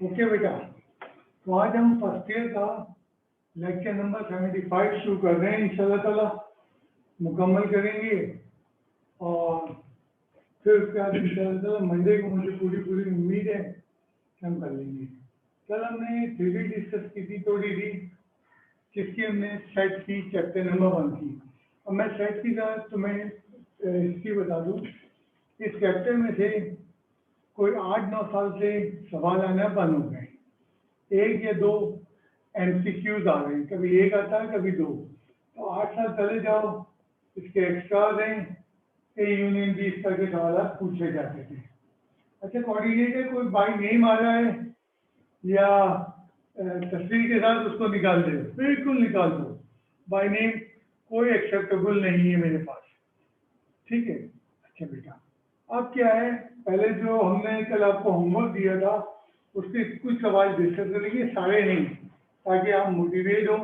Okay बेटा, तो आज हम फर्स्ट ईयर का लेक्चर नंबर 75 शुरू कर रहे हैं। इंशाल्लाह ताला मुकम्मल करेंगे और फिर उसके बाद इंशाल्लाह ताला मंडे को मुझे पूरी उम्मीद है कि हम कर लेंगे। कल हमने थ्योरी डिस्कस की थी थोड़ी सी, जिसकी हमने सेट की चैप्टर नंबर 1 की। अब मैं सेट की का तुम्हें हिस्ट्री बता दूँ। इस चैप्टर में से कोई 8-9 साल से सवाल आना बंद हो गए। 1 या 2 MCQs आ रहे हैं, कभी 1 आता है कभी 2। तो 8 साल चले जाओ, इसके एक्स्ट्रा आ रहे हैं। ए यूनियन बी इस तरह के सवाल पूछे जाते थे। अच्छा, कोऑर्डिनेटर कोई बाई नेम आ रहा है या तस्वीर के साथ उसको निकाल दे, बिल्कुल निकाल दो। बाई नेम कोई एक्सेप्टेबल नहीं है मेरे पास, ठीक है। अच्छा बेटा, अब क्या है, पहले जो हमने कल आपको होमवर्क दिया था उसके कुछ सवाल डिस्कस करेंगे, सारे नहीं, ताकि आप मोटिवेट हो।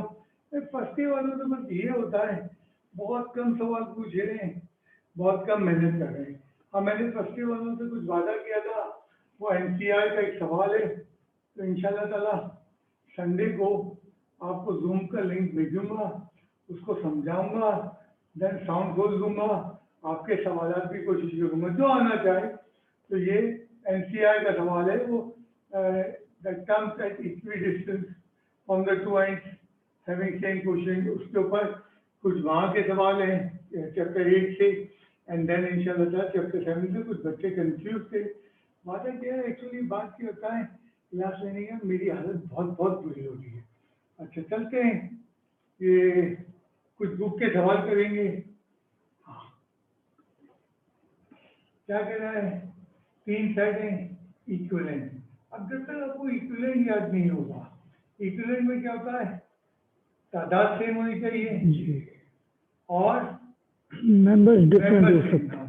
फर्स्ट ईयर वालों तो बस ये होता है, बहुत कम सवाल पूछ रहे हैं, बहुत कम मेहनत कर रहे हैं। हाँ, मैंने फर्स्ट ईयर वालों से कुछ वादा किया था, वो NCR का एक सवाल है, तो इंशाल्लाह ताला संडे को आपको जूम का लिंक भेजूंगा, उसको समझाऊंगा, देन साउंड खोल दूंगा, आपके सवालात की कोशिश करूंगा जो आना चाहे। तो ये NCR का सवाल है, वो that comes at equidistance from the two ends having same question, उसके ऊपर कुछ वहाँ के सवाल हैं चैप्टर 8 से, एंड देन इंशाल्लाह चैप्टर 7 से। कुछ बच्चे कंफ्यूज थे। वादा क्या है, एक्चुअली बात क्या होता है, क्लास लेने का मेरी हालत बहुत बुरी हो रही है। अच्छा चलते हैं, ये कुछ बुक के सवाल करेंगे। हाँ, क्या कह रहा है, 3 सेट हैं इक्विवेलेंट। अब जब तक आपको इक्विवेलेंट याद नहीं होगा, इक्विवेलेंट में क्या होता है, तादाद सेम होनी चाहिए और मेंबर्स डिफरेंट हो सकते हैं।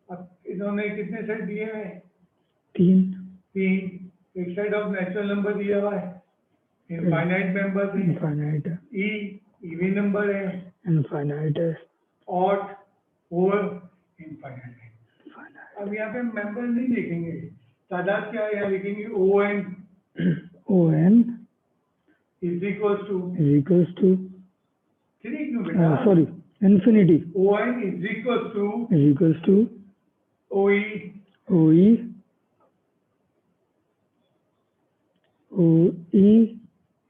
अब इन्होंने कितने सेट दिए हैं, 3। एक सेट ऑफ नेचुरल नंबर दिया हुआ है, इनफाइनाइट मेंबर्स है, इनफाइनाइट है, इवन नंबर है, इनफाइनाइट है, ऑड, होल, इनफाइनाइट है। अब यहाँ पे मेंबर नहीं लिखेंगे, तादाद क्या है यहाँ लिखेंगे, ON is equals to 3 क्यों बेटा, sorry, infinity. ON is equals to OE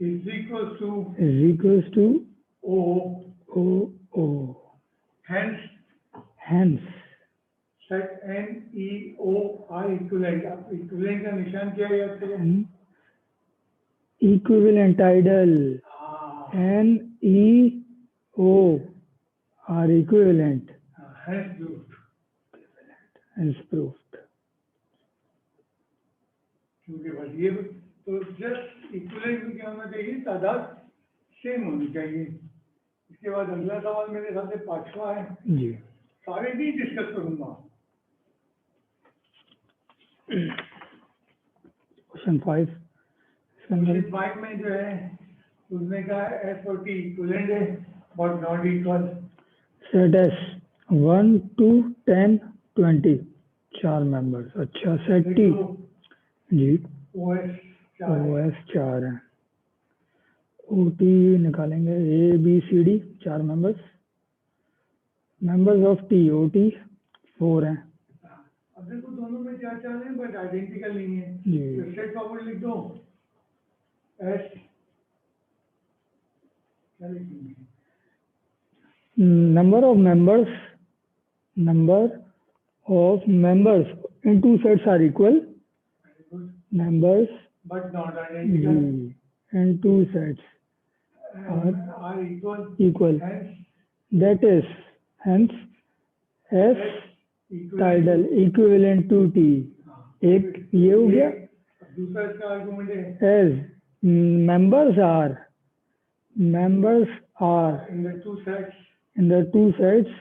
is equals to O. Hence set NEOI equivalent। अब इक्विवेलेंट का निशान क्या है याद करें, equivalent idle, NEO are equivalent, hence proved। क्योंकि बस ये तो जस्ट इक्विवेलेंट में क्या होना चाहिए, तादाद सेम होनी चाहिए। इसके बाद अगला सवाल मेरे हिसाब से 5वां है जी, सारे भी डिस्कस करूंगा। क्वेश्चन 5 में जो है उसने कहा S और T इक्विवेलेंट है but not equal. Set S 1 2 10 20 4 members. अच्छा, सेट T जी, OS 4 है, OT निकालेंगे, ABCD 4 members of T OT 4 हैं। अब देखो दोनों में 4 हैं बट आइडेंटिकल नहीं है, तो स्ट्रेट फॉरवर्ड लिख दो S, क्या लिखेंगे, number of members in two sets are equal, members but not identical in two sets are equal, hence that is hence S tidal equivalent to T। एक ये हो गया। दूसरा इसका आर्गुमेंट है as members are in the two sets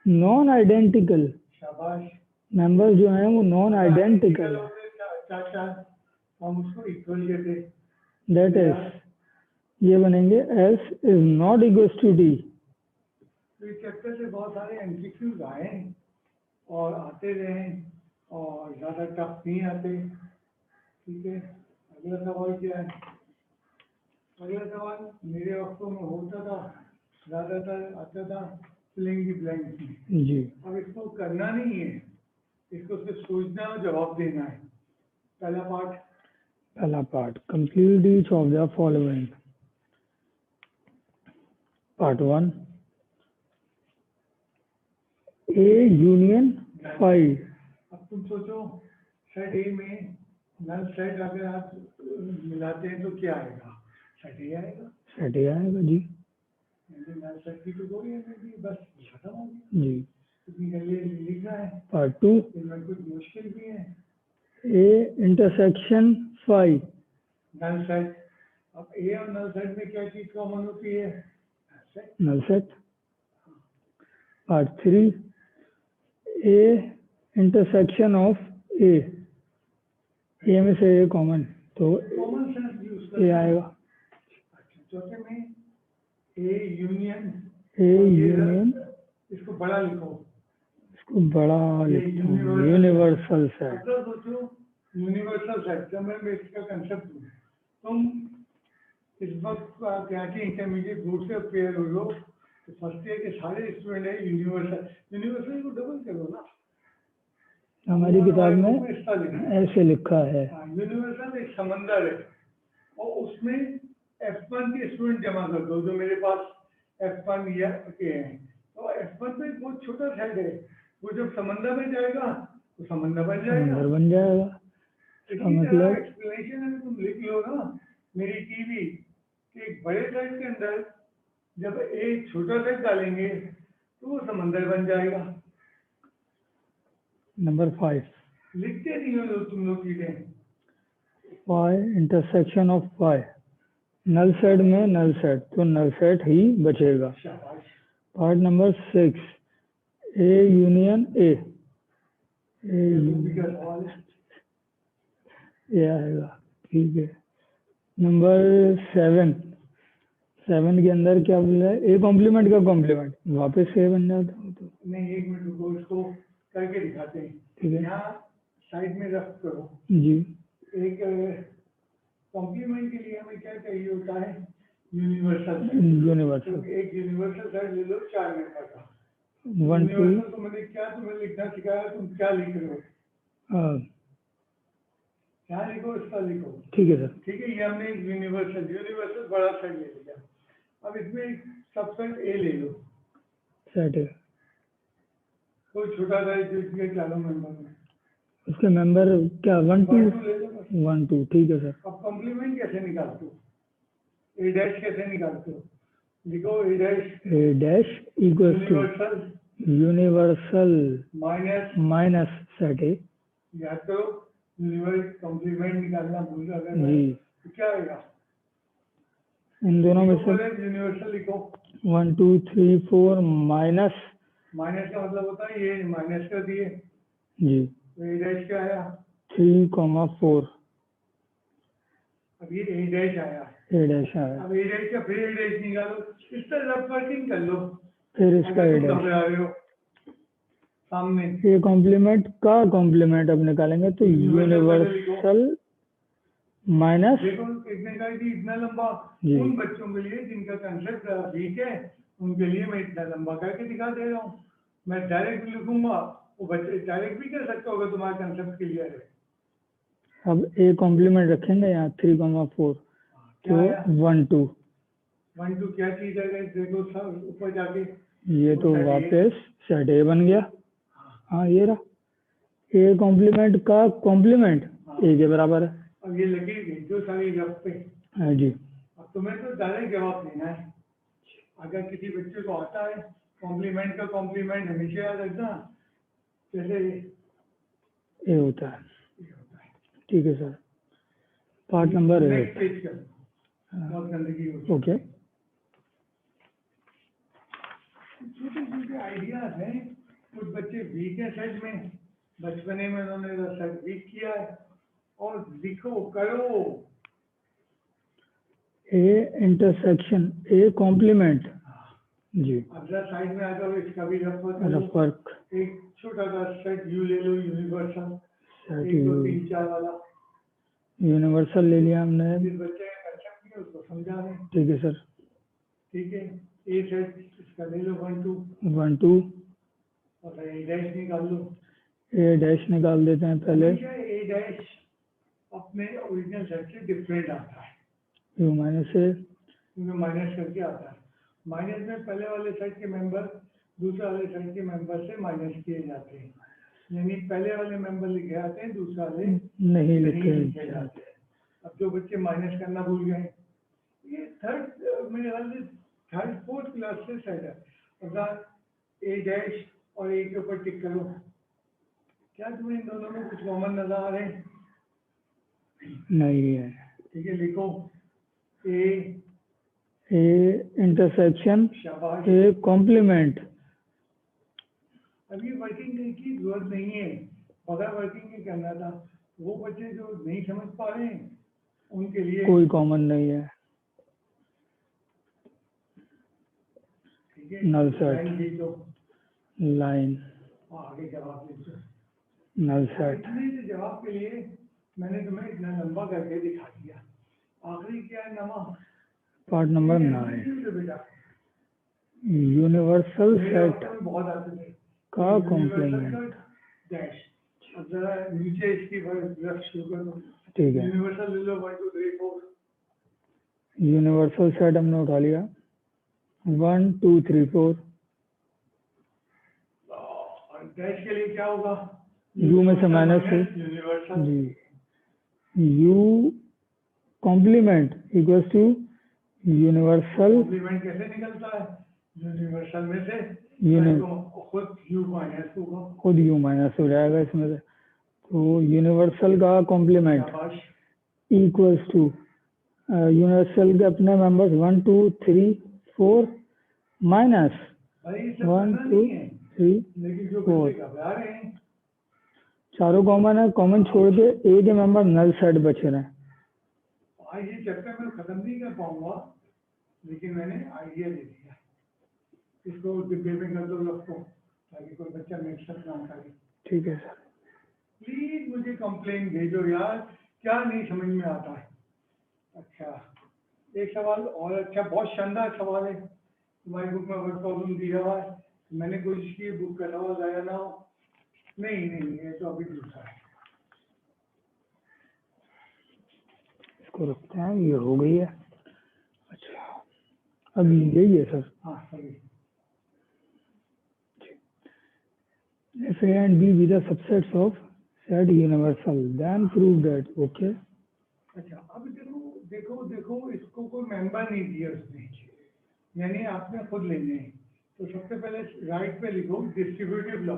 non identical। शाबाश, members जो हैं वो नॉन आइडेंटिकल है, हम उसको इक्वल कहते हैं। दैट इज ये बनेंगे S is not equals to D। तो इस चैप्टर से बहुत सारे MCQs आए हैं और आते रहे और ज़्यादा टफ नहीं आते। ठीक है, अगला सवाल क्या है? अगला सवाल मेरे वक्तों में होता था, ज्यादातर आता था फिलिंग द ब्लैंक्स में। जी। अब इसको करना नहीं है, इसको सिर्फ सोचना और जवाब देना है। पहला part, complete each of the following. Part 1, A union 5। अब तुम सोचो, सेट ए में नल सेट अगर आप मिलाते हैं तो क्या आएगा? सेट ए आएगा। सेट ए आएगा जी। नल सेट की तो कोई है नहीं, बस खत्म हो गया जी। इतनी जल्दी लिखना है। पार्ट 2, इनमें कुछ मुश्किल भी है। A intersection 5। नल सेट, अब ए और नल सेट में क्या चीज कॉमन होती है? Null set. Part 3, A intersection of A. A में से ए कॉमन, तो कॉमन सेंस यूज ए आएगा। अच्छा, चौथे में ए यूनियन। ए यूनियन, इसको बड़ा लिखो। इसको बड़ा लिखता हूँ, यूनिवर्सल सेट। मतलब सोचो यूनिवर्सल सेट, जब मैं इसका कंसेप्ट दूँ, तुम इस वक्त क्या कि इंटरमीडिएट बोर्ड से पेयर हो लो, तो फर्स्ट ईयर के सारे स्टूडेंट है यूनिवर्सल। यूनिवर्सल को डबल करो ना। हमारी किताब में ऐसे लिखा है। यूनिवर्सल एक समंदर है और उसमें F1 के स्टूडेंट जमा कर दो, जो मेरे पास F1 या के हैं। तो F1 में बहुत छोटा सेट है, वो जब समंदर में जाएगा तो समंदर बन जाएगा। समंदर बन जाएगा। इसी तरह एक्सप्लेनेशन में तुम लिख लो ना, मेरी टीवी के एक बड़े सेट के अंदर जब एक छोटा सेट डालेंगे तो वो समंदर बन जाएगा। नंबर 5, लिखते नहीं हो तुम लोग चीजें। 5 इंटरसेक्शन ऑफ 5। नल सेट में नल सेट, तो नल सेट ही बचेगा। शाबाश। पार्ट नंबर 6, ए यूनियन ए। का सवाल है। ए आएगा, ठीक है। नंबर 7 के अंदर क्या बोला है? ए कॉम्प्लीमेंट का कॉम्प्लीमेंट वापस ए बन जाता है तो। नहीं, एक मिनट रुको, इसको करके दिखाते हैं। ठीक है। यहाँ साइड में रख करो जी। एक कॉम्प्लीमेंट के लिए हमें क्या चाहिए होता है? Universal set. यूनिवर्सल। तो एक यूनिवर्सल सेट ले लो 4 मेंबर का। 1 2। यूनिवर्सल तो मैंने क्या तुम्हें लिखना सिखाया, तुम क्या लिख रहे हो? क्या लिखो, इसका लिखो। ठीक है सर। ठीक है, ये हमने एक यूनिवर्सल बड़ा सेट ले लिया। अब इसमें एक सबसेट ए ले लो। सेट है, कोई छोटा सा जिसके चारों मेंबर में उसके मेंबर क्या 1 2 ले लो बस। 1 2, ठीक है सर। अब कॉम्प्लीमेंट कैसे निकालते हो? ए डैश कैसे निकालते हो? लिखो A dash equal to universal minus set A. याद करो, यूनिवर्सल कॉम्प्लीमेंट निकालना भूल गए जी। तो क्या आएगा? इन दोनों में से यूनिवर्सल लिखो। 1 2 3 4 माइनस का मतलब होता है ये माइनस कर दिए जी। तो ए डैश क्या आया? 3,4। अब ये ए डैश आया। अब ए डैश का फिर ए डैश निकालो, इस तरह रफ वर्किंग कर लो। फिर इसका ए डैश सामने ए कॉम्प्लीमेंट का कॉम्प्लीमेंट अब निकालेंगे तो यूनिवर्सल माइनस। देखो इसने कहा कि इतना लंबा उन बच्चों के लिए जिनका कंसेप्ट वीक है, उनके लिए मैं इतना लंबा करके दिखा दे रहा हूँ। मैं डायरेक्ट लिखूंगा, वो बच्चे डायरेक्ट भी कर सकते होगा, तुम्हारा कंसेप्ट क्लियर है। अब ए कॉम्प्लीमेंट रखेंगे यहाँ 3,4 तो 1 2 क्या चीज है? देखो सब ऊपर जाके ये तो वापस सेट ए बन गया। हाँ ये रहा ए कॉम्प्लीमेंट का कॉम्प्लीमेंट ए के बराबर है। अब ये लगेगी जो सारी रफ पे। हाँ जी। अब तुम्हें तो डायरेक्ट जवाब देना है। अगर किसी बच्चे को आता है कॉम्प्लीमेंट का कॉम्प्लीमेंट हमेशा याद रखना जैसे ए होता है। ठीक है सर। Part number 8। बहुत गंदगी ओके। छोटे छोटे आइडियाज हैं। कुछ बच्चे वीक है सेट में, बचपने में उन्होंने सेट वीक किया है, और लिखो करो। ए इंटरसेक्शन ए कॉम्प्लीमेंट जी। अगला साइड में आ जाओ, इसका भी रफ वर्क। एक छोटा सा सेट यू ले लो, यूनिवर्सल सेट 1 2 3 4 वाला। यूनिवर्सल ले लिया हमने। जिस बच्चे का कंसेप्ट नहीं है उसको समझा रहे हैं। ठीक है सर। ठीक है, ए सेट इसका ले लो 1 2 1 2 और ए डैश निकाल लो। ए डैश निकाल देते हैं पहले। ए डैश अपने ओरिजिनल सेट से डिफरेंट आता है यू माइनस ए, क्योंकि माइनस करके आता है। माइनस में पहले वाले सेट के मेंबर दूसरे वाले सेट के मेंबर से माइनस किए जाते हैं, यानी पहले वाले मेंबर लिखे जाते हैं, दूसरे वाले नहीं लिखे लिखे। जाते हैं। अब जो बच्चे माइनस करना भूल गए, ये थर्ड मेरे ख्याल से थर्ड फोर्थ क्लास से सेट है। अगर ए डैश और ए के ऊपर टिक करो, क्या तुम्हें इन दोनों में कुछ कॉमन नजर आ रहे हैं? नहीं है। ठीक है, लिखो ए इंटरसेक्शन शाबाश। A complement. अभी वर्किंग की जरूरत नहीं है, बगैर वर्किंग के करना था। वो बच्चे जो नहीं समझ पा रहे हैं उनके लिए कोई कॉमन नहीं है। ठीक है, null set। लाइन खींच दो, लाइन आगे जवाब लिख दो। Null set. इतने से जवाब के लिए मैंने तुम्हें इतना लंबा करके दिखा दिया। आखिरी क्या है नमा? पार्ट नंबर 9, यूनिवर्सल सेट बहुत आते थे का कॉम्प्लीमेंट। डैश। अब जरा नीचे इसकी रफ शुरू कर दो। ठीक है, यूनिवर्सल ले लो 1 2 3 4। यूनिवर्सल सेट हमने उठा लिया 1 2 3 4। और डैश के लिए क्या होगा? यू में से माइनस है यूनिवर्सल जी। U complement equals to universal. Complement कैसे निकलता है? यूनिवर्सल में से खुद यू माइनस होगा, खुद यू माइनस हो जाएगा इसमें से। तो यूनिवर्सल का कॉम्प्लीमेंट शाबाश। इक्वल्स टू यूनिवर्सल के अपने मेंबर्स 1 2 3 4 माइनस भाई ये सब 1 करना 2 नहीं है, 3 लेकिन जो 4। बच्चे घबरा रहे हैं, चारों कॉमन है, कॉमन छोड़ के ए के मेंबर नल सेट बचे रहे। आज ये चैप्टर मैं खत्म नहीं कर पाऊंगा, लेकिन मैंने आइडिया दे दिया। इसको डिब्बे में कर दो रखो, ताकि कोई बच्चा मिक्सअप ना करे। ठीक है सर। प्लीज मुझे कंप्लेन भेजो यार, क्या नहीं समझ में आता है। अच्छा, एक सवाल और, अच्छा बहुत शानदार सवाल है, तुम्हारी बुक में वर्ड प्रॉब्लम दिया हुआ है, मैंने कोशिश की बुक का सवाल आया ना हो। नहीं, ये तो अभी दूसरा है। इसको रखते हैं, ये हो गई है। अच्छा, अब यही है सर। हाँ सही। If A and B be the subsets of set universal, then prove that. Okay. अच्छा, अब देखो इसको कोई मेंबर नहीं दिया उसने, यानी आपने खुद लेने हैं। तो सबसे पहले राइट पे लिखो डिस्ट्रीब्यूटिव लॉ।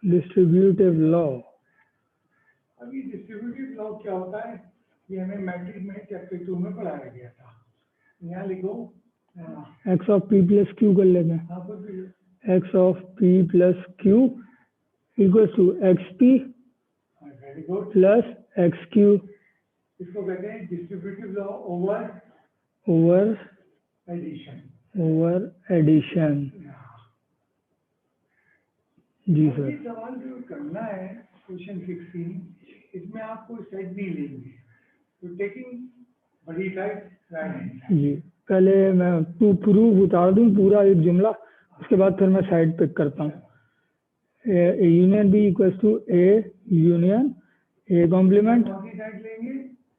Distributive law. अब ये डिस्ट्रीब्यूटिव लॉ क्या होता है? ये हमें मैट्रिक्स में चैप्टर 2 में पढ़ाया गया था। यहाँ लिखो X of P plus Q कर लेते हैं। हाँ खुद भी X of P plus Q equals to X P very good plus X Q. इसको कहते हैं distributive law over over addition. जी सर। ये सवाल जो करना है क्वेश्चन 16, इसमें आपको सेट नहीं लेंगे, तो टेकिंग बड़ी साइड राइट जी, पहले मैं प्रूफ उतार दूं पूरा एक जुमला, उसके बाद फिर मैं साइड पिक करता हूँ। Union B equals to A union A complement. कौन सी साइड लेंगे?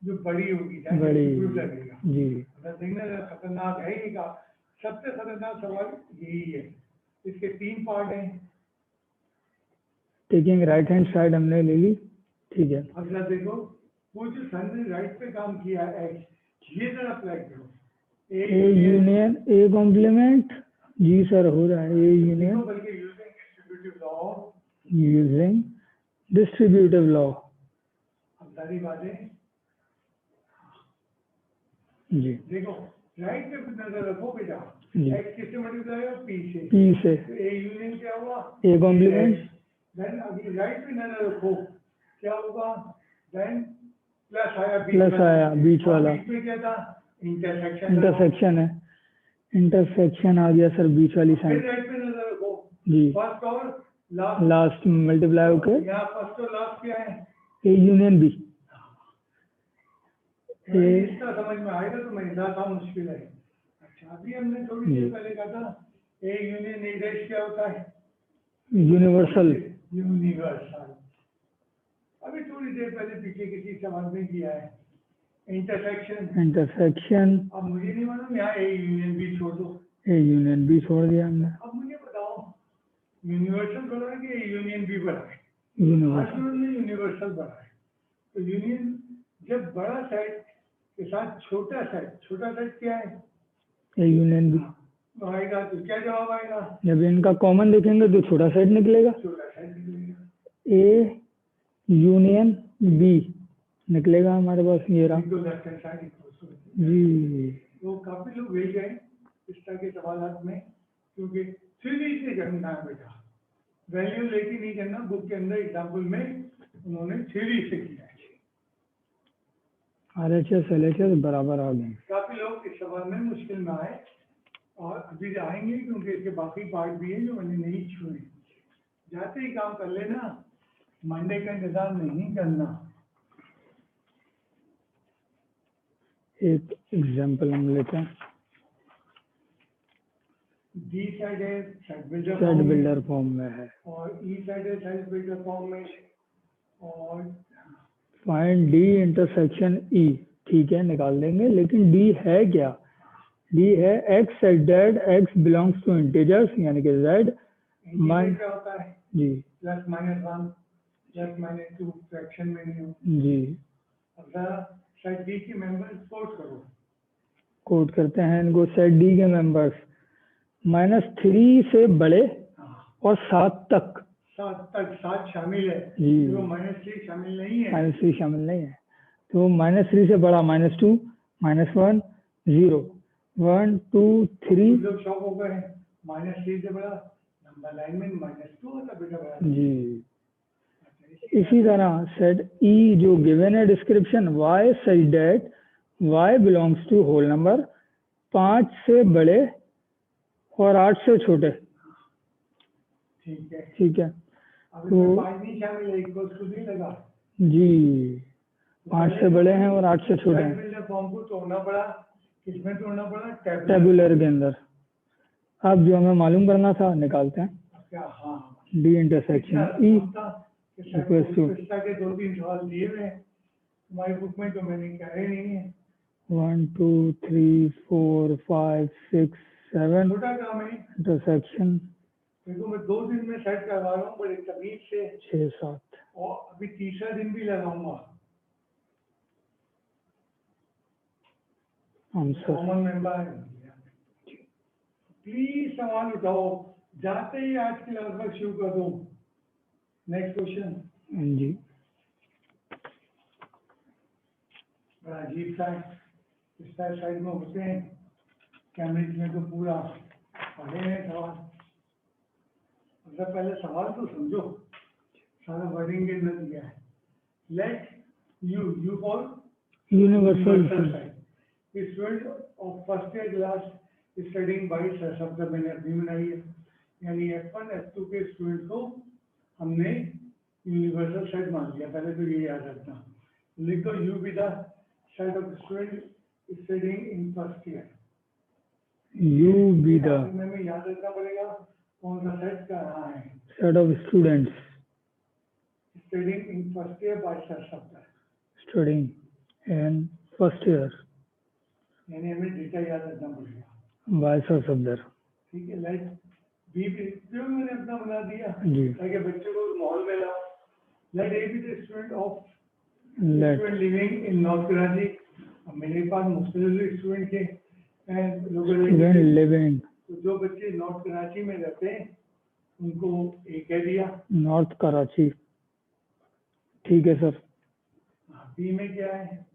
जो बड़ी होगी, बड़ी प्रूफ लगेगा जी। अगर देखना खतरनाक है ही का, सबसे खतरनाक सवाल यही है। इसके 3 पार्ट हैं। टेकिंग राइट हैंड साइड हमने ले ली। ठीक है, अगला देखो, वो जो सन ने राइट पे काम किया है एक्स, ये जरा अप्लाई करो। A union A complement. जी सर, हो रहा है ए यूनियन बल्कि using distributive law. Using distributive law. अब सारी बातें जी। देखो, राइट पे नजर रखो बेटा, जी। एक्स किससे मल्टीप्लाई होगा? पी से। पी से तो ए यूनियन क्या हुआ? A complement. देन अभी राइट पे नजर रखो, क्या होगा? देन प्लस आया बीच वाला। बीच में क्या था? इंटरसेक्शन है। इंटरसेक्शन आ गया सर बीच वाली फिर साइड। राइट पे नजर रखो, जी। फर्स्ट और लास्ट मल्टीप्लाई होके यहाँ फर्स्ट और लास्ट क्या है? A union B. ए इसका समझ में आएगा तो मेरे साथ था मुश्किल है। अच्छा, अभी हमने थोड़ी देर जी पहले कहा था ए यूनियन ए डैश क्या होता है? Universal universal. अभी थोड़ी देर पहले पीछे किसी सवाल में किया है इंटरसेक्शन। इंटरसेक्शन अब मुझे नहीं मालूम, यहाँ ए यूनियन बी छोड़ दो। ए यूनियन बी छोड़ दिया हमने अब मुझे बताओ यूनिवर्सल बना है कि ए यूनियन बी बना है? यूनिवर्सल आज में यूनिवर्सल बना है। तो यूनियन जब बड़ा सेट के साथ छोटा सेट क्या है? ए यूनियन बी तो आएगा तो क्या जवाब आएगा? जब इनका कॉमन देखेंगे तो छोटा सेट निकलेगा छोटा सेट निकलेगा। ए यूनियन बी निकलेगा हमारे पास ये रहा तो लेफ्ट हैंड साइड जी। तो काफी लोग भेज गए इस तरह के सवाल में, क्योंकि थ्योरी से करना है बेटा, वैल्यू लेके नहीं करना। बुक के अंदर एग्जाम्पल में उन्होंने थ्योरी से किया है। RHS LHS बराबर आ गए। काफी लोग इस सवाल में मुश्किल में आए और अभी आएंगे, क्योंकि इसके बाकी पार्ट भी है जो मैंने नहीं छुए। जाते ही काम कर लेना, मंडे का इंतजार नहीं करना। एक एग्जांपल हम लेते हैं। डी साइड है सेट बिल्डर फॉर्म में है और ई साइड है सेट बिल्डर फॉर्म में। और फाइंड डी इंटरसेक्शन ई, ठीक है निकाल देंगे, लेकिन डी है क्या? डी है X set that X belongs to integers, यानी कि जेड क्या होता है? जी plus minus 1 plus minus 2 fraction में नहीं हो। जी। अब जरा सेट डी के मेंबर्स कोड करो। कोड करते हैं इनको। सेट डी के मेंबर्स -3 से बड़े और 7 तक। 7 शामिल है जी। तो -3 शामिल नहीं है। -3 शामिल नहीं है, तो -3 से बड़ा -2 -1 0 1 2 3 लोग शॉक हो गए, -3 से बड़ा नंबर लाइन में -2 होता बेटा बड़ा। जी। इसी तरह सेट ई जो गिवन है description, y such that y belongs to whole number 5 से बड़े और 8 से छोटे। ठीक है। ठीक है, अब तो 5 नहीं शामिल है, इक्वल्स टू नहीं लगा जी 5 से बड़े हैं और 8 से छोटे हैं। बिल्डर फॉर्म को तोड़ना पड़ा, किसमें तोड़ना पड़ा? टेबुलर के अंदर। अब जो हमें मालूम करना था निकालते हैं। क्या? हाँ, D intersection E equals to के 2-3 सवाल दिए हुए हैं तुम्हारी बुक में, तो मैंने करे नहीं है। 1 2 3 4 5 6 7 छोटा काम है। इंटरसेक्शन देखो मैं 2 दिन में सेट करवा रहा हूँ बड़े तमीज से, 6 7 और अभी तीसरा दिन भी लगाऊंगा। आंसर कॉमन मेंबर है। प्लीज सवाल उठाओ, जाते ही आज की लगभग शुरू कर दो। Next question. जी। बड़ा अजीब सा है, इस साइड में होते हैं, कैमरेज में तो पूरा पढ़े हैं सवाल। मतलब पहले सवाल तो समझो, सारा वर्डिंग के अंदर दिया है। Let you for universal student of first year class studying by शब्द मैंने अभी बनाई है, यानी F1 F2 के स्टूडेंट को हमने यूनिवर्सल सेट मान लिया। पहले तो ये याद रखना, लिखो you B the set of student studying in first year. You be the में याद रखना पड़ेगा कौन सा सेट कर रहा है। Set of students studying in first year by शब्द, स्टडिंग इन फर्स्ट ईयर, यानी हमें डेटा याद रखना पड़ेगा बाय शब्द। ठीक है। लाइक बी जो मैंने अपना बना दिया जी। ताकि बच्चों को माहौल में लाओ। Let A be the student of let student living in north Karachi. अब मेरे पास मुख्तलिफ स्टूडेंट के स्टूडेंट लिविंग, तो जो बच्चे नॉर्थ कराची में रहते हैं उनको ए कह दिया। नॉर्थ कराची, ठीक है सर। बी में क्या है?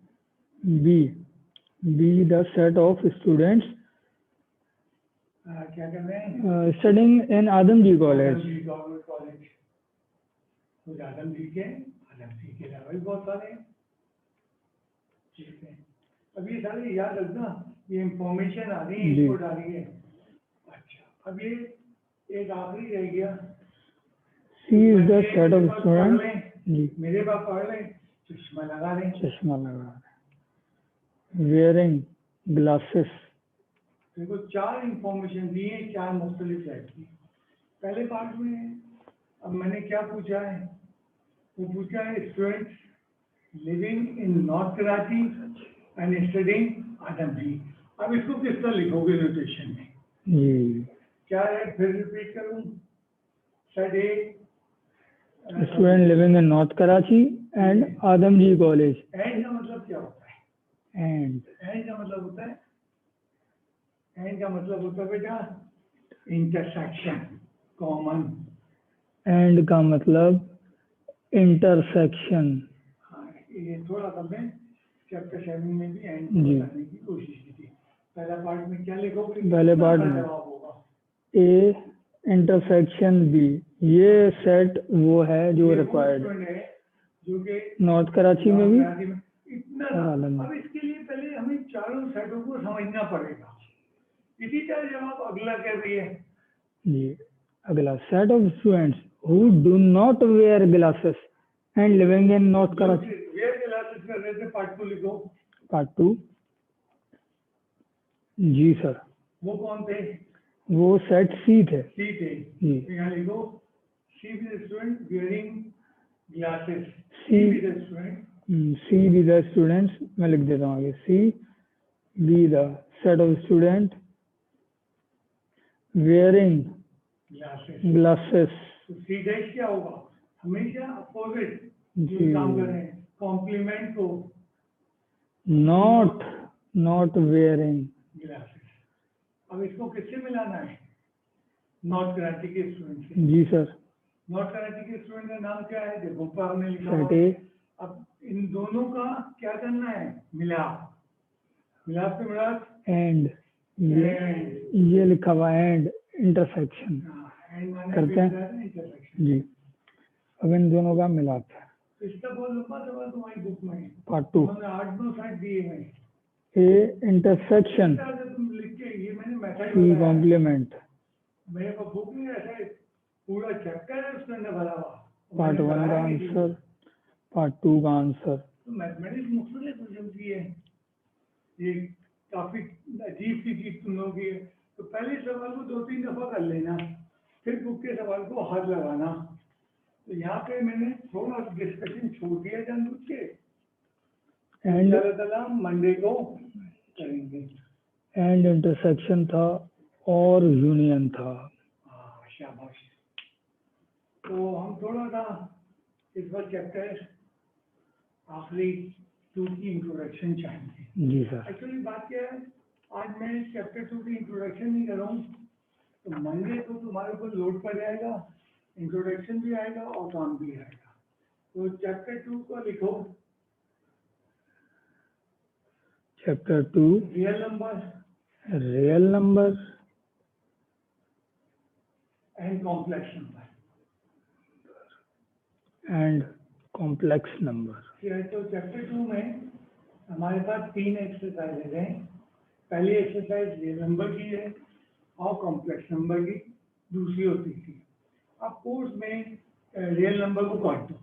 B the set of students क्या कर रहे हैं? Studying in Adamjee college. Government college. तो आदमजी के अलावा भी बहुत सारे हैं। ठीक है, अब ये सारे याद रखना, ये इंफॉर्मेशन आ रही है, इनको डाली है। अच्छा, अब ये एक आखिरी रह गया, C is the set of student. जी, मेरे पास पढ़ लें, चश्मा लगा लें। चश्मा लगा wearing glasses. देखो 4 इंफॉर्मेशन दी है 4 मुख्तलिफ टाइप की। पहले पार्ट में अब मैंने क्या पूछा है, वो पूछा है students living in north Karachi and studying Adamjee. अब इसको किस तरह लिखोगे नोटेशन में? जी, क्या है, फिर रिपीट करूं? Set A student living in North Karachi and Adamji College. And का मतलब क्या होता है? And एंड का मतलब होता है, एंड का मतलब होता है बेटा इंटरसेक्शन, कॉमन। and का मतलब intersection. हाँ, ये थोड़ा सा मैं चैप्टर 7 में भी एंड जी। बताने की कोशिश की थी। पहला पार्ट में क्या लिखोगे? पहले पार्ट कितना में जवाब होगा? A intersection B, ये सेट वो है जो ये वो रिक्वायर्ड student है जो कि नॉर्थ कराची में भी कराची में इतना और आलम में। अब इसके लिए पहले हमें चारों सेटों को समझना पड़ेगा। इसी का जवाब अगला कह रही है। जी। अगला set of students who do not wear glasses and living in north Karachi. Wear classes कर रहे थे, पार्ट 2 लिखो। पार्ट 2। जी सर, वो कौन थे? वो सेट सी थे। सी थे। जी। तो यहाँ लिखो C with student wearing glasses. C with student C B the students, मैं लिख देता हूँ आगे, C B the set of student wearing glasses. Glasses. तो सी डैश क्या होगा? हमेशा अपोजिट जो जी। काम कर रहे हैं, कॉम्प्लीमेंट को नॉट वेयरिंग ग्लासेस। अब इसको किससे मिलाना है? नॉर्थ कराची के स्टूडेंट से। जी सर। नॉर्थ कराची के स्टूडेंट का नाम क्या है? देखो ऊपर हमने लिखा सेट हुआ। ए। अब इन दोनों का क्या करना है? मिलाप। मिलाप से मिलाप एंड ये लिखा हुआ एंड इंटरसेक्शन करते हैं। इंटरसेक्शन। जी। अब इन दोनों का मिलाप है। इसका बहुत लंबा सवाल तुम्हारी बुक में है। पार्ट 2। उन्होंने 8-9 साइड दिए हैं। ए इंटरसेक्शन इस तरह से तुम लिख के, ये मैंने मेथड सी बताया। कॉम्प्लीमेंट। मेरे को बुक में ऐसे पूरा चैप्टर है उसके अंदर भरा हुआ। पार्ट 1 का आंसर, पार्ट 2 का आंसर। तो मैथमेटिक्स मुख्तलिफ किस्म की है, ये काफी अजीब सी चीज तुम लोग की है। तो पहले सवाल को 2-3 दफा कर लेना, फिर बुक के सवाल को हाथ लगाना। तो यहाँ पे मैंने थोड़ा डिस्कशन छोड़ दिया जानबूझ के, एंड इंशाअल्लाह मंडे को करेंगे। एंड इंटरसेक्शन था और यूनियन था। हाँ शाबाश। तो हम थोड़ा सा इस बार चैप्टर आखिरी 2 की इंट्रोडक्शन चाहेंगे। जी सर। एक्चुअली बात क्या है, आज मैं चैप्टर 2 की इंट्रोडक्शन नहीं कर रहा हूँ, तो मंडे को तुम्हारे ऊपर लोड पड़ जाएगा, इंट्रोडक्शन भी आएगा और काम भी आएगा। तो चैप्टर 2 को लिखो chapter 2 real number and complex number and complex number. तो चैप्टर 2 में हमारे पास 3 एक्सरसाइजेज हैं। पहली एक्सरसाइज रियल नंबर की है और कॉम्प्लेक्स नंबर की दूसरी और तीसरी। अब कोर्स में रियल नंबर को काट दो।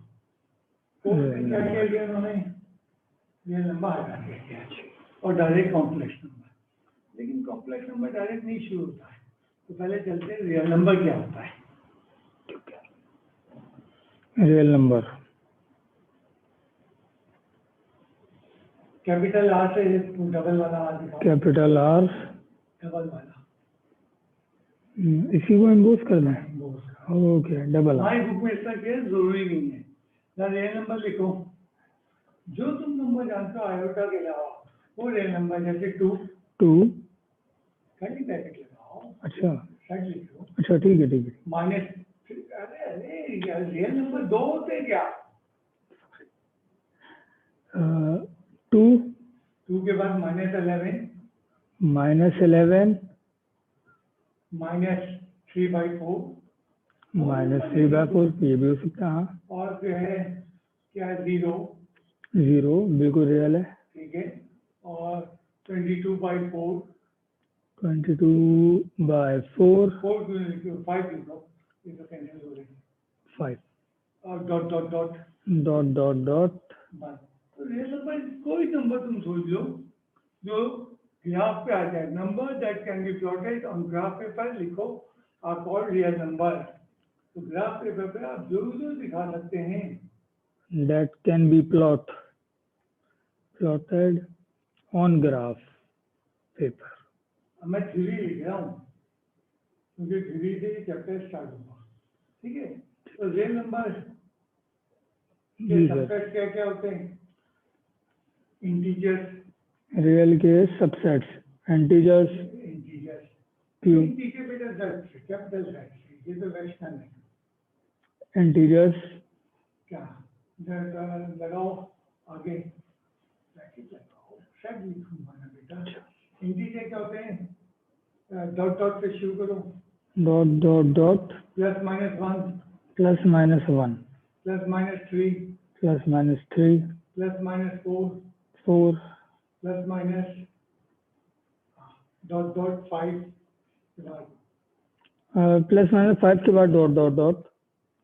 कोर्स में क्या किया गया उन्होंने? रियल नंबर हटा दिया और डायरेक्ट कॉम्प्लेक्स नंबर। लेकिन कॉम्प्लेक्स नंबर डायरेक्ट नहीं शुरू होता है, तो पहले चलते हैं रियल नंबर क्या होता है। रियल नंबर कैपिटल आर से डबल वाला आर दिखाओ। कैपिटल आर डबल वाला इसी को इम्पोज कर दें। Okay, double R. हमारी बुक में इसका क्या जरूरी नहीं है ना। रियल नंबर लिखो, जो तुम नंबर जानते हो आयोटा के अलावा वो रियल नंबर, जैसे 2 कर्ली ब्रैकेट लगाओ। अच्छा साइड लिखो। अच्छा, ठीक है ठीक है। माइनस, अरे रियल नंबर 2 होते क्या? 2 के बाद -11 -11 -3/4 -3/4 ये भी हो सकता है। हाँ, और जो है क्या है 0 बिल्कुल रियल है। ठीक है। और 22/4 22/4 4 क्यों नहीं लिखो? 5 लिखो, ये तो कैंसिल हो रही है। 5 और dot dot dot dot dot dot. बस। तो रियल नंबर कोई नंबर तुम सोच लो, जो ग्राफ पे आ जाए। Number that can be plotted on graph paper लिखो आर कॉल्ड रियल नंबर। तो ग्राफ पेपर पे आप जो दिखा सकते हैं। that can be plotted on graph paper. अब मैं थ्योरी लिख रहा हूँ क्योंकि थ्योरी से चैप्टर स्टार्ट होगा, ठीक है। तो रियल नंबर के जी सर, सबसेट क्या क्या होते हैं? इंटीजर्स, रियल के subsets, integers, integers cube, capital Z, capital Z, ये तो रैशनल है। इंटीजर्स, क्या लगाओ आगे, ब्रैकेट लगाओ, शायद लिखूंगा ना बेटा। इंटीजर क्या होते हैं? डॉट डॉट से शुरू करो, dot dot dot, plus minus 1, plus minus 1, plus minus 3, plus minus 3, plus minus 4, 4, plus minus dot dot 5 के बाद, प्लस माइनस 5 के बाद डॉट डॉट डॉट,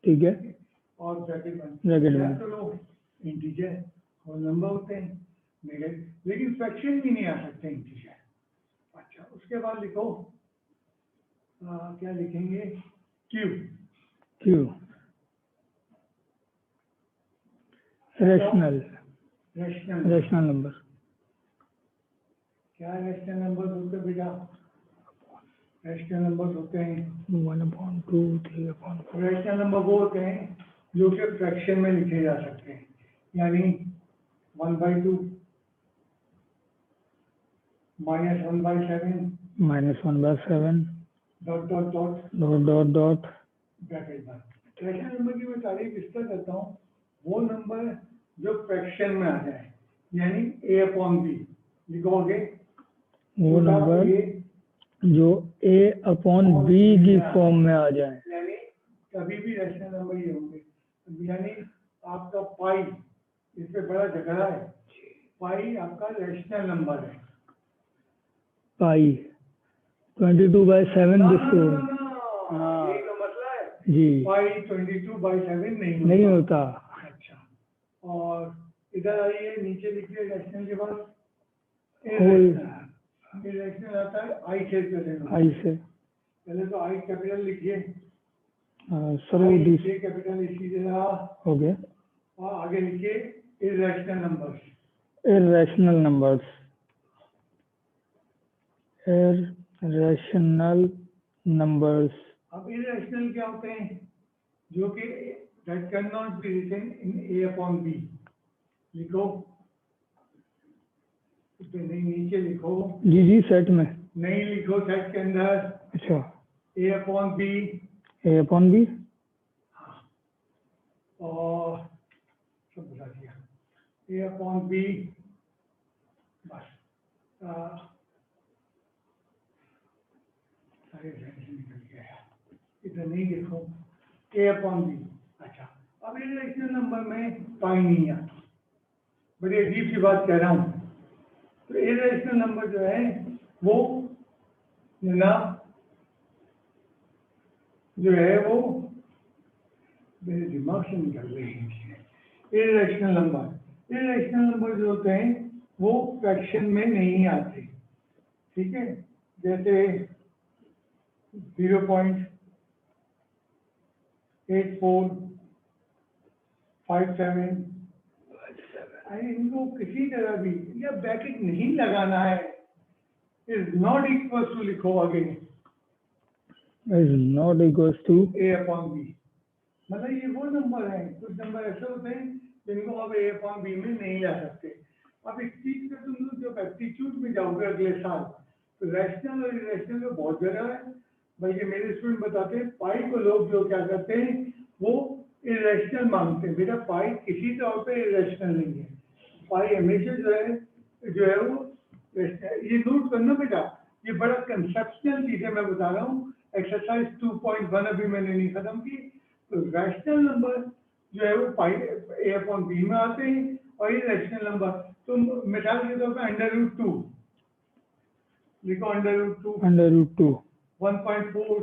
ठीक है, और ब्रैकेट बंद। ब्रैकेट बंद। तो लो इंटीजर होल नंबर होते हैं नेगेटिव, लेकिन फ्रैक्शन भी नहीं आ सकते इंटीजर। अच्छा, उसके बाद लिखो क्या लिखेंगे? Q, Q, rational, rational, rational number, क्या रैशनल नंबर होते हैं बेटा? रैशनल नंबर होते हैं 1/2, 3/4। रैशनल नंबर वो होते हैं जो कि फ्रैक्शन में लिखे जा सकते हैं, यानी 1/2, -1/7, -1/7, dot dot dot, dot dot dot, bracket बंद। रैशनल नंबर की मैं तारीफ इस तरह करता हूँ, वो नंबर जो फ्रैक्शन में आ जाए, यानी A/B लिखोगे, वो नंबर जो A/B की फॉर्म में आ जाए, यानी कभी भी रैशनल नंबर ये होंगे। यानी आपका पाई, इस पे बड़ा झगड़ा है, पाई आपका रैशनल नंबर है। पाई 22/7 जिसको, हाँ, यही तो मसला है जी, पाई 22/7 नहीं होता। अच्छा, और इधर आइए, नीचे लिखिए रैशनल के बाद होल, रैशनल आता है आई से प्रेजेंट। आई से, पहले तो आई कैपिटल लिखिए, सर वो डी कैपिटल इसी तरह हो गया। और आगे लिखिए irrational numbers, irrational numbers, irrational numbers. अब इर्रेशनल क्या होते हैं? जो कि that can not be written in A/B। लिखो, नहीं नीचे लिखो, जी जी, सेट में नहीं लिखो, सेट के अंदर। अच्छा, A/B, A/B, और सब बुला दिया, A/B, बस अरे निकल गया, इधर नहीं लिखो, A/B। अच्छा, अब इर्रेशनल नंबर में पाई नहीं आता, बड़ी अजीब सी बात कह रहा हूँ। तो इर्रेशनल नंबर जो है वो जनाब जो है वो मेरे दिमाग से निकल रही है। इर्रेशनल नंबर जो होते हैं वो फ्रैक्शन में नहीं आते, ठीक है। जैसे 0.8457, इनको किसी तरह भी या ब्रैकेट नहीं लगाना है, इज नॉट इक्वल टू लिखो आगे, is not equal to A/B। मतलब ये वो नंबर है, कुछ नंबर ऐसे होते हैं जिनको आप A/B में नहीं ला सकते। अब इस चीज से तुम लोग जब एप्टीट्यूड में जाओगे अगले साल, तो रैशनल और इरेशनल में बहुत जगह है। बल्कि मेरे स्टूडेंट बताते हैं पाई को लोग जो क्या करते हैं वो इरेशनल मांगते हैं। बेटा पाई किसी तौर पे इरेशनल नहीं है, पाई हमेशा जो है वो ये नोट करना बेटा, ये बड़ा कंसेप्शनल चीज है मैं बता रहा हूँ। एक्सरसाइज 2.1 अभी मैंने नहीं खत्म की। तो रैशनल नंबर जो है वो पाई A/B में आते हैं, और ये रैशनल नंबर तो मिसाल के तौर पर √2 लिखो, √2 1.4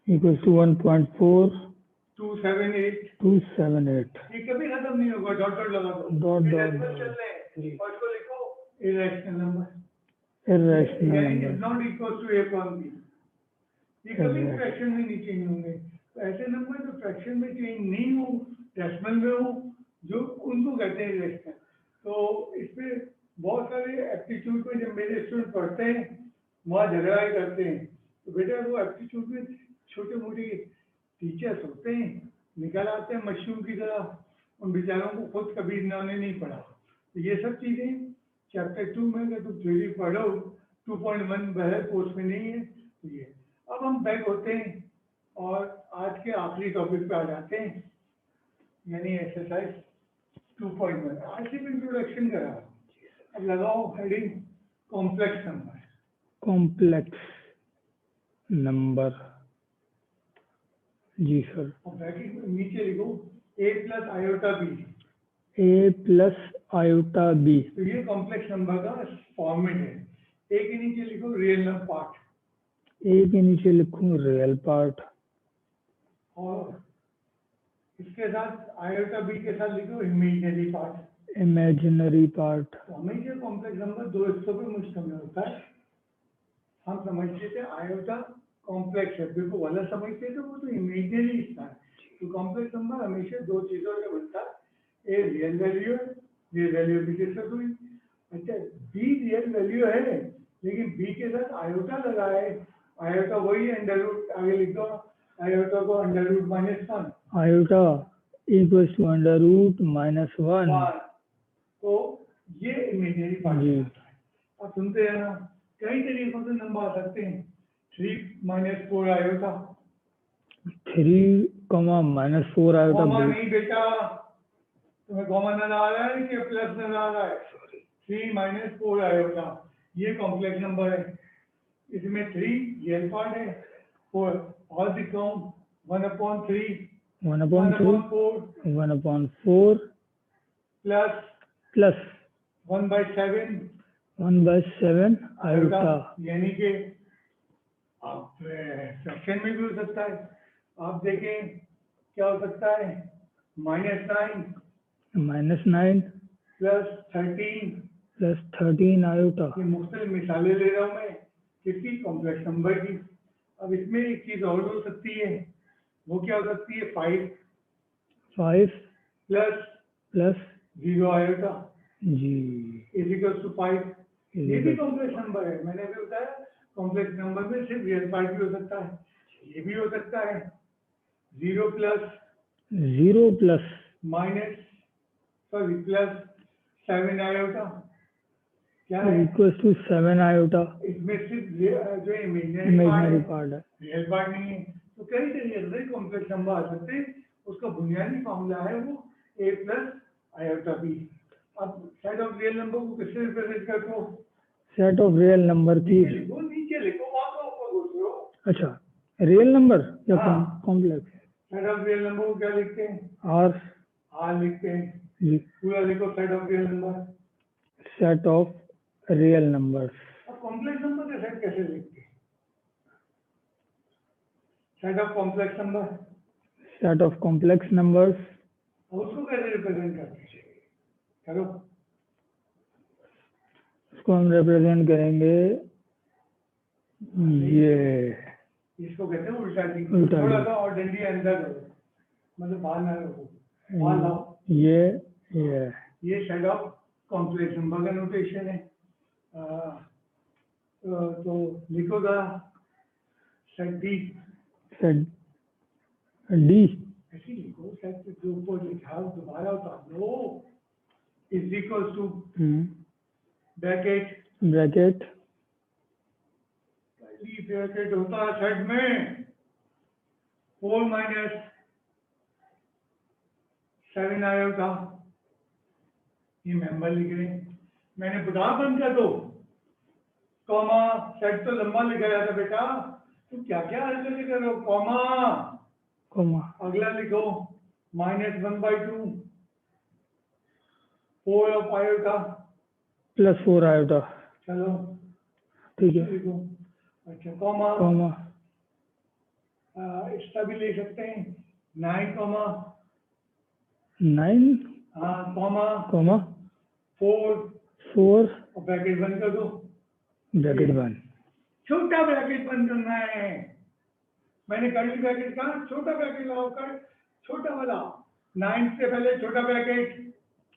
इक्वल टू 1.4 278। ये कभी खत्म नहीं होगा, डॉट डॉट लगा दो, डॉट ये डॉट डेसिमल चल रहे हैं, और इसको लिखो इरेशनल नंबर, irrational यानी number. Is not equal to A upon B, ये कभी Correct. फ्रैक्शन में नहीं चेंज होंगे। तो ऐसे नंबर जो फ्रैक्शन में चेंज नहीं हो, डेसिमल में हो, जो उनको कहते हैं इरेशनल। तो इसमें बहुत सारे एप्टीट्यूड में जब मेरे स्टूडेंट पढ़ते हैं वहाँ झगड़ा ही करते हैं, तो बेटा वो एप्टीट्यूड में छोटे मोटे टीचर्स होते हैं, निकल आते हैं मशरूम की तरह, उन बेचारों को खुद कभी इन्होंने नहीं पढ़ा। तो ये सब चीज़ें चैप्टर 2 में अगर तुम थ्योरी पढ़ो 2.1 बहर कोर्स में नहीं है। तो ये अब हम बैक होते हैं और आज के आखिरी टॉपिक पे आ जाते हैं, यानी एक्सरसाइज 2.1। आज सिर्फ इंट्रोडक्शन करा, अब लगाओ heading complex number. Complex number. जी सर. अब ब्रैकेट नीचे लिखो a plus iota B, A plus iota b. तो ये कॉम्प्लेक्स नंबर का फॉर्मेट है। a के नीचे लिखो रियल नंबर पार्ट, A के नीचे लिखूं रियल पार्ट, और इसके साथ आयोटा बी के साथ लिखो इमेजिनरी पार्ट। Imaginary part. तो हमेशा कॉम्प्लेक्स नंबर दो हिस्सों पे मुश्तमिल होता है। हम समझते थे आयोटा कॉम्प्लेक्स है, बिल्कुल वाला समझते थे, वो तो इमेजिनरी हिस्सा है। तो कॉम्प्लेक्स नंबर हमेशा दो चीज़ों से बनता है, ए रियल वैल्यू है, रियल वैल्यू भी डिस्कस हुई। अच्छा, बी रियल वैल्यू है, लेकिन बी के साथ आयोटा लगा है, आयोटा वही अंडर रूट, आगे लिख दो आयोटा को under root -1। Iota equals to under root minus 1. तो ये इमेजिनरी पार्ट जी. है। अब सुनते हैं ना, कई तरीकों से नंबर आ सकते हैं। 3 - 4 आयोटा, 3, -4 iota कॉमा b. नहीं बेटा, तुम्हें कॉमा नजर आ रहा है कि प्लस नजर आ रहा है? 3 - 4 आयोटा, ये कॉम्प्लेक्स नंबर है। इसमें 3 रियल पार्ट है, 4 और दिखाऊं 1/3, 1/3, 1/4 1/4 प्लस plus 1/7 1/7 iota. यानी कि आप फ्रैक्शन में भी हो सकता है। आप देखें क्या हो सकता है, -9 -9 प्लस 13। plus 13 iota. ये मुख्तलिफ मिसालें ले रहा हूँ मैं किसी कॉम्प्लेक्स नंबर की। अब इसमें एक चीज़ और हो सकती है, वो क्या हो सकती है, 5 5 प्लस plus 0 आयोटा जी. Is equal to 5। ये भी कॉम्प्लेक्स नंबर है। मैंने अभी बताया कॉम्प्लेक्स नंबर में सिर्फ रियल पार्ट भी हो सकता है, ये भी हो सकता है। 0 प्लस प्लस 7 आयोटा क्या है, equals to 7 iota. इसमें सिर्फ जो Imaginary इमेजिनरी part है. रियल पार्ट नहीं है। तो कई तरीके से कॉम्प्लेक्स नंबर आ सकते हैं। उसका बुनियादी फार्मूला है वो a प्लस आयोटा बी। अब सेट ऑफ रियल नंबर को किससे रिप्रेजेंट करते हो? सेट ऑफ रियल नंबर की. नीचे लिखो, वहाँ तो ऊपर बोल रहे हो। अच्छा, रियल नंबर या हाँ। Complex? Set of real number को क्या लिखते हैं? आर. आर लिखते हैं। जी. पूरा लिखो set of real number. Set of real numbers. अब कॉम्प्लेक्स नंबर का सेट कैसे लिखते हैं? Set of complex number, set of complex numbers. उसको कैसे रिप्रेजेंट करते हैं? करो। इसको हम रिप्रेजेंट करेंगे ये. इसको कहते हैं उल्टा डी। उल्टा थोड़ा डी. सा और डंडी अंदर करो, मतलब बाहर ना रखो, बाहर लाओ। ये सेट ऑफ कॉम्प्लेक्स नंबर का नोटेशन है। तो लिखो जरा सेट डी। Set D. ऐसे ही लिखो, सेट के ऊपर लिखा है दोबारा उतार लो, is equal to bracket bracket होता है सेट में 4 - 7 आयोटा, ये मेंबर लिख रहे हैं। मैंने बता बंद कर दो, कॉमा, सेट तो लंबा लिखा जाता बेटा, तुम क्या क्या हरकतें कर रहे हो? कॉमा, अगला लिखो -1/2 4 ऑफ आयोटा प्लस 4 आयोटा. चलो ठीक है. लिखो। अच्छा, कॉमा, इसका भी ले सकते हैं 9, 9 हाँ, कॉमा 4 4 और ब्रैकेट बंद कर दो। ब्रैकेट बंद, छोटा ब्रैकेट बंद करना है। मैंने कर्ली ब्रैकेट कहा, छोटा ब्रैकेट लगाओ, कर छोटा वाला। 9 से पहले छोटा ब्रैकेट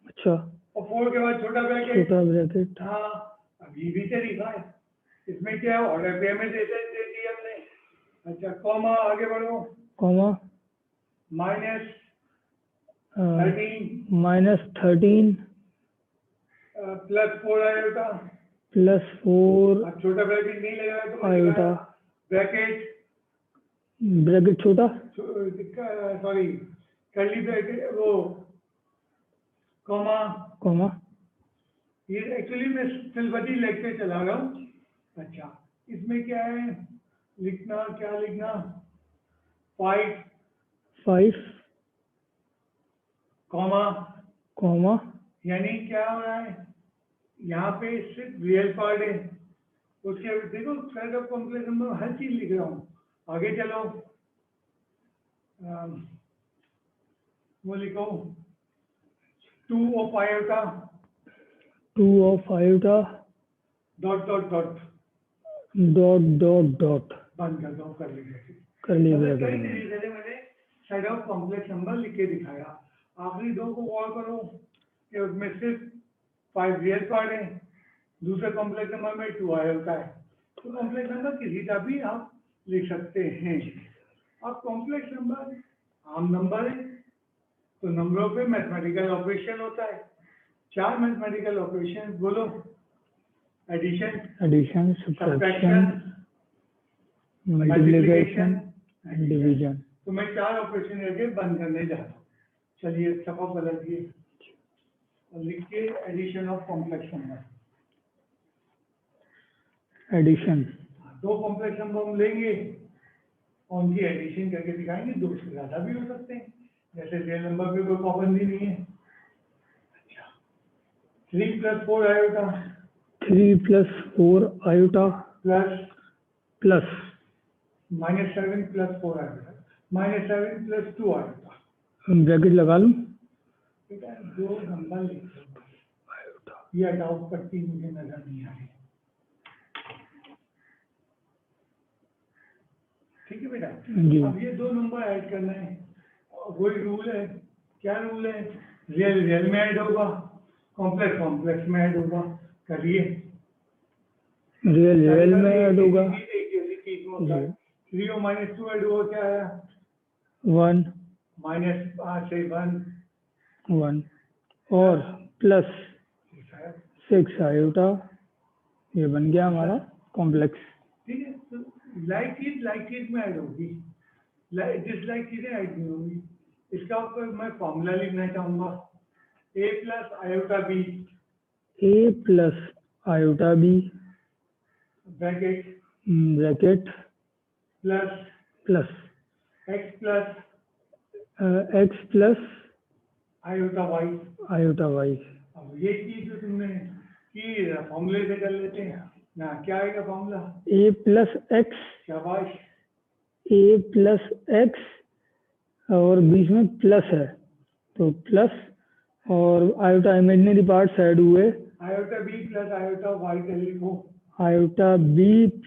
अच्छा और 4 के बाद छोटा ब्रैकेट। छोटा ब्रैकेट, हाँ, अब ये भी तरीका है। इसमें क्या है, ऑर्डर पेमेंट दे दी हमने। अच्छा, कॉमा, आगे बढ़ो। Comma minus 13 -13 plus 4 iota. +4 अब छोटा ब्रैकेट नहीं लगाया तो आयोटा, ब्रैकेट, ब्रैकेट छोटा, सॉरी कर्ली ब्रैकेट, वो कॉमा। कॉमा ये एक्चुअली मैं सिलवटी लेक्चर चला रहा हूँ। अच्छा, इसमें क्या है लिखना, क्या लिखना, 5 कॉमा, यानी क्या हो रहा है, यहाँ पे सिर्फ रियल पार्ट है। उसके देखो सेट ऑफ कॉम्प्लेक्स नंबर, हर चीज लिख रहा हूँ। आगे चलो, वो लिखो 2 of iota, 2 of iota, dot dot dot, dot बंद कर दो, कर लीजिए। कर्ली कई ब्रैकेट, तरीके से मैंने सेट ऑफ कॉम्प्लेक्स नंबर लिख के दिखाया। आखिरी दो को गौर करो कि उसमें सिर्फ 5 रियल पार्ट है, दूसरे कॉम्प्लेक्स नंबर में 2 आयोटा है। तो कॉम्प्लेक्स नंबर किसी का भी आप लिख सकते हैं। अब कॉम्प्लेक्स नंबर आम नंबर है, तो नंबरों पे मैथमेटिकल ऑपरेशन होता है। 4 मैथमेटिकल ऑपरेशन बोलो, addition, subtraction, subtraction, multiplication and division. तो मैं 4 ऑपरेशन करके बंद करने जा रहा हूँ। चलिए सफा पलटिए और लिखिए addition of complex number. Addition, 2 complex number हम लेंगे और उनकी एडिशन करके दिखाएंगे। 2 से ज़्यादा भी हो सकते हैं, जैसे रियल नंबर पे कोई पाबंदी नहीं है। अच्छा, 3 + 4 iota, 3 + 4 iota plus plus -7 + 4 iota, -7 + 2 iota. Bracket लगा लूं, बेटा 2 नंबर लिखो, ये डाउट पट्टी मुझे नजर नहीं आ रही। ठीक है बेटा, जी। अब ये 2 नंबर ऐड करना है। वही रूल है, क्या रूल है, रियल में ऐड होगा, कॉम्प्लेक्स में ऐड होगा। करिए, रियल में ऐड होगा, 3 और -2 ऐड हुआ, क्या आया, 1 -1 और प्लस 6 आयोटा, ये बन गया हमारा कॉम्प्लेक्स। ठीक है, तो लाइक चीज में ऐड होगी, डिसलाइक चीजें ऐड नहीं होगी। इसका ऊपर मैं फॉर्मूला लिखना चाहूंगा, a + iota b, bracket plus x + iota y। अब ये चीज जो तुमने की फॉर्मूले से कर लेते हैं ना, क्या आएगा फॉर्मूला, a + x, शाबाश, a + x और बीच में प्लस है, तो प्लस और आयोटा इमेजिनरी पार्ट ऐड हुए, आयोटा b + आयोटा y कर लिखो। आयोटा b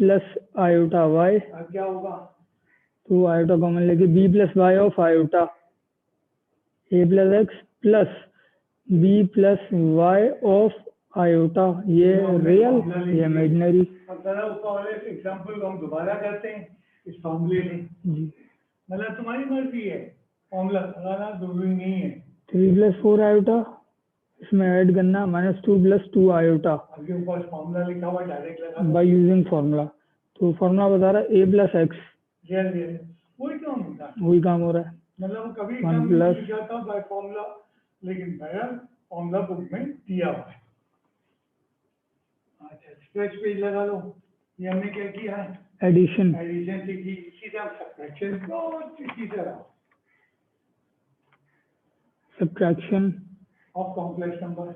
+ आयोटा y, अब क्या होगा, तो आयोटा कॉमन लेके b + y of iota, a + x plus b + y of iota, ये रियल, ये इमेजिनरी। अब जरा उसका वाले एग्जाम्पल को हम दोबारा करते हैं इस फॉर्मूले में। जी, मतलब तुम्हारी मर्जी है, फॉर्मूला लगाना जरूरी नहीं है। 3 + 4 आयोटा, इसमें ऐड करना -2 + 2 आयोटा आगे ऊपर फॉर्मूला लिखा हुआ, डायरेक्ट लगा बाय यूजिंग फार्मूला। तो फार्मूला बता रहा है a + x, रियल वही काम होता है, वही काम हो रहा है। मतलब कभी 1 एग्जाम में प्लस लिखा था बाय फॉर्मूला, लेकिन भैया फॉर्मूला बुक में दिया हुआ है। अच्छा, स्क्रैच पेज लगा लो। ये हमने क्या किया है, एडिशन, लिखी, इसी तरह सब्ट्रैक्शन को इसी तरह सब्ट्रैक्शन ऑफ कॉम्प्लेक्स नंबर।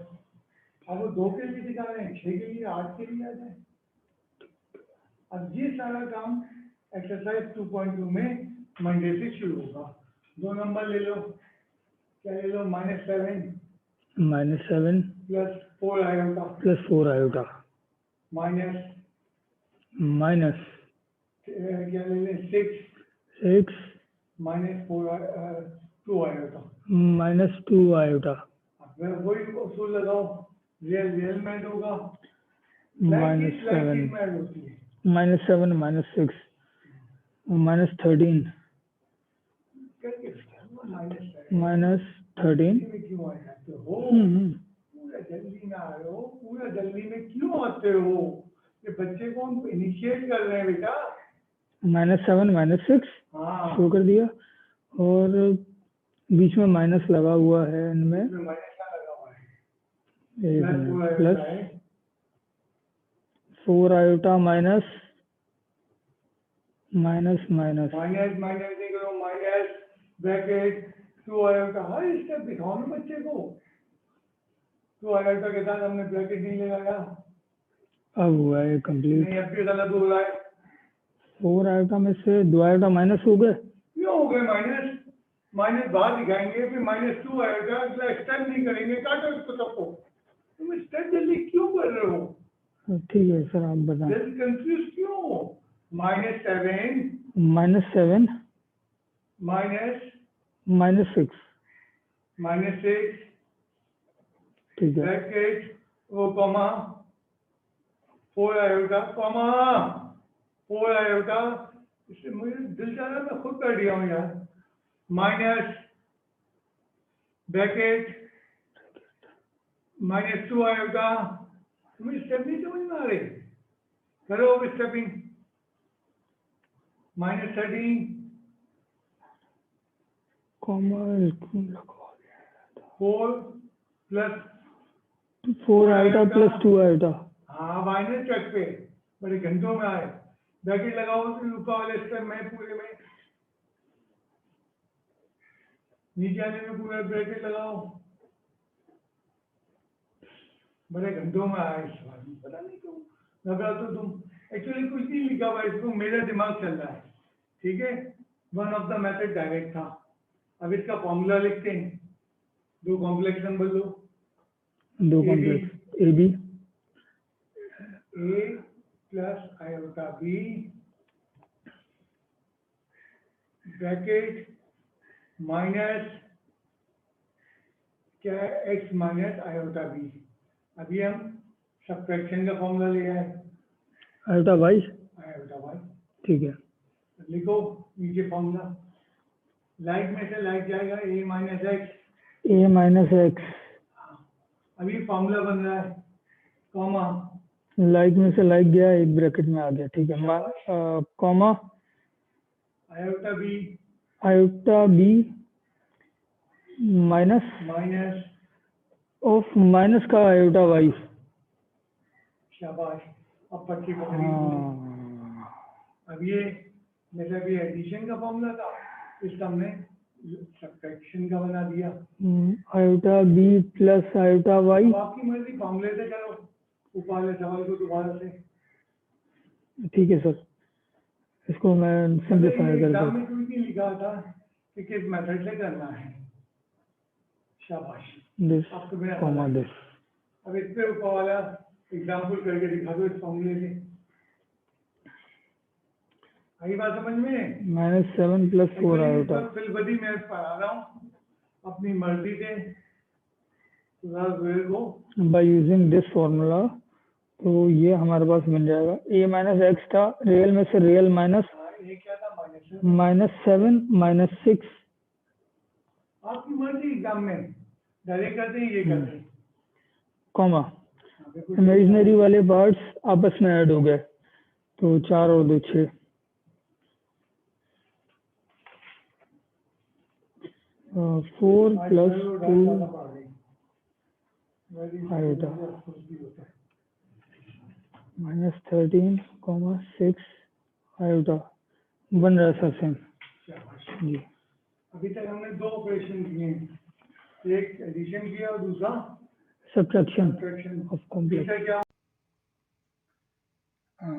अब वो 2 के लिए दिखा रहे हैं, 6 के लिए, 8 के लिए आ जाए। अब ये सारा काम एक्सरसाइज 2.2 में मंडे से शुरू होगा। 2 नंबर ले लो, क्या ले लो, -7 -7 plus 4 iota plus 4 iota minus minus क्या ले लें 6 6 माइनस 2 आयोटा। माइनस 2 आयोटा अब वही उसूल लगाओ, रियल रियल में ऐड होगा, माइनस 7 में ऐड होती है। माइनस 7 माइनस 6 माइनस 13 करके माइनस 13 में क्यों आ जाते हो? हम्म, पूरा जल्दी में आ रहे हो, पूरा जल्दी में क्यों आते हो? ये बच्चे को हम इनिशिएट कर रहे हैं बेटा। माइनस 7 माइनस 6 हाँ शो कर दिया, और बीच में माइनस लगा हुआ है इनमें, इसमें माइनस का लगा हुआ है, एक प्लस 4 मिनट, आयोटा प्लस है 4 iota minus minus minus minus minus नहीं करो, माइनस ब्रैकेट 2 आयोटा। हर स्टेप दिखाओ ना बच्चे को। 2 आयोटा के साथ हमने ब्रैकेट नहीं लगाया, अब हुआ है कंप्लीट। नहीं अब भी गलत हो रहा है। 4 आयोटा में से 2 आयोटा माइनस हो गए, क्यों हो गए माइनस? माइनस बाहर दिखाएंगे, फिर माइनस 2 आएगा, अगला स्टेप नहीं करेंगे, काटो इसको सबको। तुम स्टेप जल्दी क्यों कर रहे हो? ठीक है सर आप बताएं। जल्दी कंफ्यूज क्यों हो? Minus 7 minus 7 minus minus 6 minus 6 ठीक है, ब्रैकेट वो कॉमा 4 आएगा, कॉमा 4 आएगा। इससे मुझे दिल चाह रहा है मैं खुद कर दिया हूँ यार। माइनस ब्रैकेट माइनस 2 आएगा। तुम्हें स्टेप नहीं समझ में आ रही? करो अब stepping. Minus 13 comma 4 plus 4 iota plus 2 iota, हाँ माइनस चेक पे बड़े घंटों में आए। ब्रैकेट लगाओ तो ऊपर वाले स्टेप में पूरे में, नीचे आने में पूरा ब्रैकेट लगाओ। बड़े घंटों में आए इस बार, पता नहीं क्यों लगा। तो तुम एक्चुअली कुछ नहीं लिखा हुआ इसको, मेरा दिमाग चल रहा है, ठीक है। One of the method direct था। अब इसका फॉर्मूला लिखते हैं, दो कॉम्प्लेक्स नंबर लो, 2 complex A B A plus iota B bracket minus क्या है एक्स माइनस आयोटा बी। अभी हम सब्ट्रैक्शन का फॉर्मूला लिया है, आयोटा वाई, आयोटा वाई। ठीक है। लिखो नीचे फॉर्मूला, लाइक में से लाइक जाएगा ए माइनस एक्स, ए माइनस एक्स, अभी फॉर्मूला बन रहा है, कॉमा लाइक में से लाइक गया, एक ब्रैकेट में आ गया, ठीक है, comma iota B minus minus of minus का आयोटा वाई। शाबाश, अब पट्टी पकड़ी। हाँ, अब ये मतलब ये एडिशन का फॉर्मूला था, इसका हमने सब्ट्रैक्शन का बना दिया। Iota B plus iota Y. अब आपकी मर्जी, फॉर्मूले से करो ऊपर वाले सवाल को दोबारा से। ठीक है सर, इसको मैं सिंप्लीफाई कर एग्जाम देता में कोई नहीं लिखा था कि किस मेथड से करना है। शाबाश, हूँ, दिस अब तो मेरा कॉमा पता है। दिस। अब इस पे ऊपर वाला एग्जाम्पल करके दिखा दो इस फॉर्मूले से। आई बात समझ में? माइनस 7 प्लस 4 आयोटा फिलबदी मैं पढ़ा रहा हूँ अपनी मर्जी से, को बाय यूजिंग दिस फॉर्मूला। तो ये हमारे पास बन जाएगा, ए माइनस एक्स था, रियल में से रियल माइनस ये क्या था माइनस, माइनस 7 माइनस 6, आपकी मर्जी। एग्जाम में डायरेक्ट करते हैं, ये करते हैं। कॉमा इमेजिनरी वाले पार्ट्स आपस में ऐड हो गए, तो 4 और 2 6, four plus 2 iota minus 13 comma 6 iota बन रहा है सर सेम जी। अभी तक हमने दो ऑपरेशन किए हैं, एक एडिशन किया और दूसरा सब्ट्रैक्शन सब्ट्रैक्शन। Of complex. क्या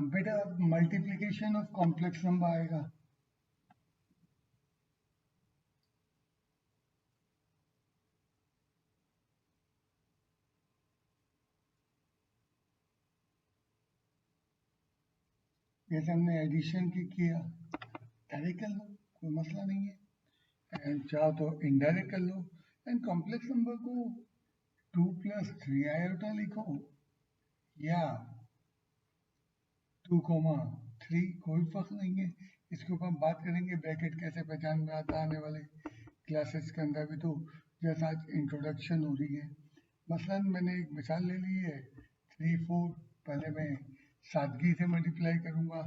बेटा मल्टीप्लिकेशन ऑफ कॉम्प्लेक्स नंबर आएगा। जैसे हमने एडिशन की किया, डायरेक्ट कर लो, कोई मसला नहीं है, एंड चाहो तो इनडायरेक्ट कर लो। एंड कॉम्प्लेक्स नंबर को 2 + 3 आयोटा लिखो या 2,3, कोई फर्क नहीं है। इसके ऊपर हम बात करेंगे ब्रैकेट कैसे पहचान में आता है आने वाले क्लासेस के अंदर भी। तो जैसा आज इंट्रोडक्शन हो रही है, मसलन मैंने एक मिसाल ले ली है 3, 4, पहले मैं सादगी से मल्टीप्लाई करूँगा,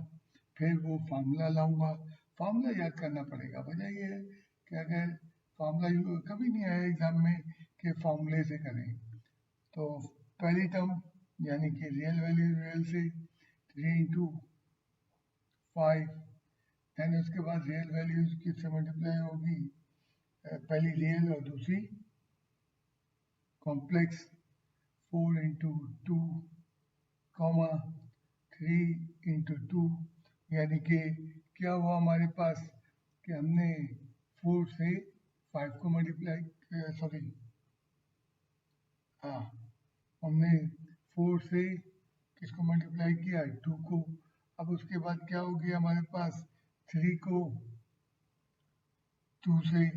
फिर वो फार्मूला लाऊंगा। फार्मूला याद करना पड़ेगा, वजह ये है कि अगर फार्मूला कभी नहीं आया एग्जाम में कि फार्मूले से करें, तो पहली टर्म यानी कि रियल वैल्यू रियल से 3 × 5, देन उसके बाद रियल वैल्यूज किससे मल्टीप्लाई होगी, पहली रियल और दूसरी कॉम्प्लेक्स, 4 × 2, 3 × 2, यानी कि क्या हुआ हमारे पास कि हमने 4 से 5 को मल्टीप्लाई, सॉरी हाँ, हमने 4 से किसको मल्टीप्लाई किया, 2 को। अब उसके बाद क्या हो गया हमारे पास, 3 को 2 से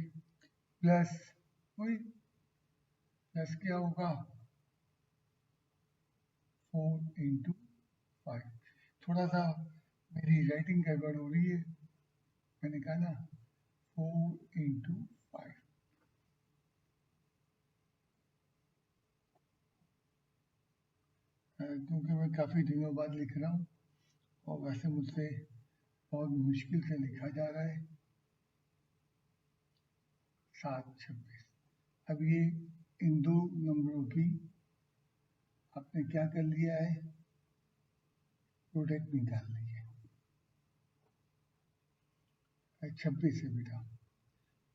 प्लस, वही प्लस क्या होगा 4 × 5। थोड़ा सा मेरी राइटिंग गड़बड़ हो रही है, मैंने कहा ना 4 × 5, क्योंकि मैं काफ़ी दिनों बाद लिख रहा हूँ और वैसे मुझसे बहुत मुश्किल से लिखा जा रहा है। 7×26। अब ये इन दो नंबरों की आपने क्या कर लिया है, प्रोडक्ट निकाल ली है 26 से बेटा,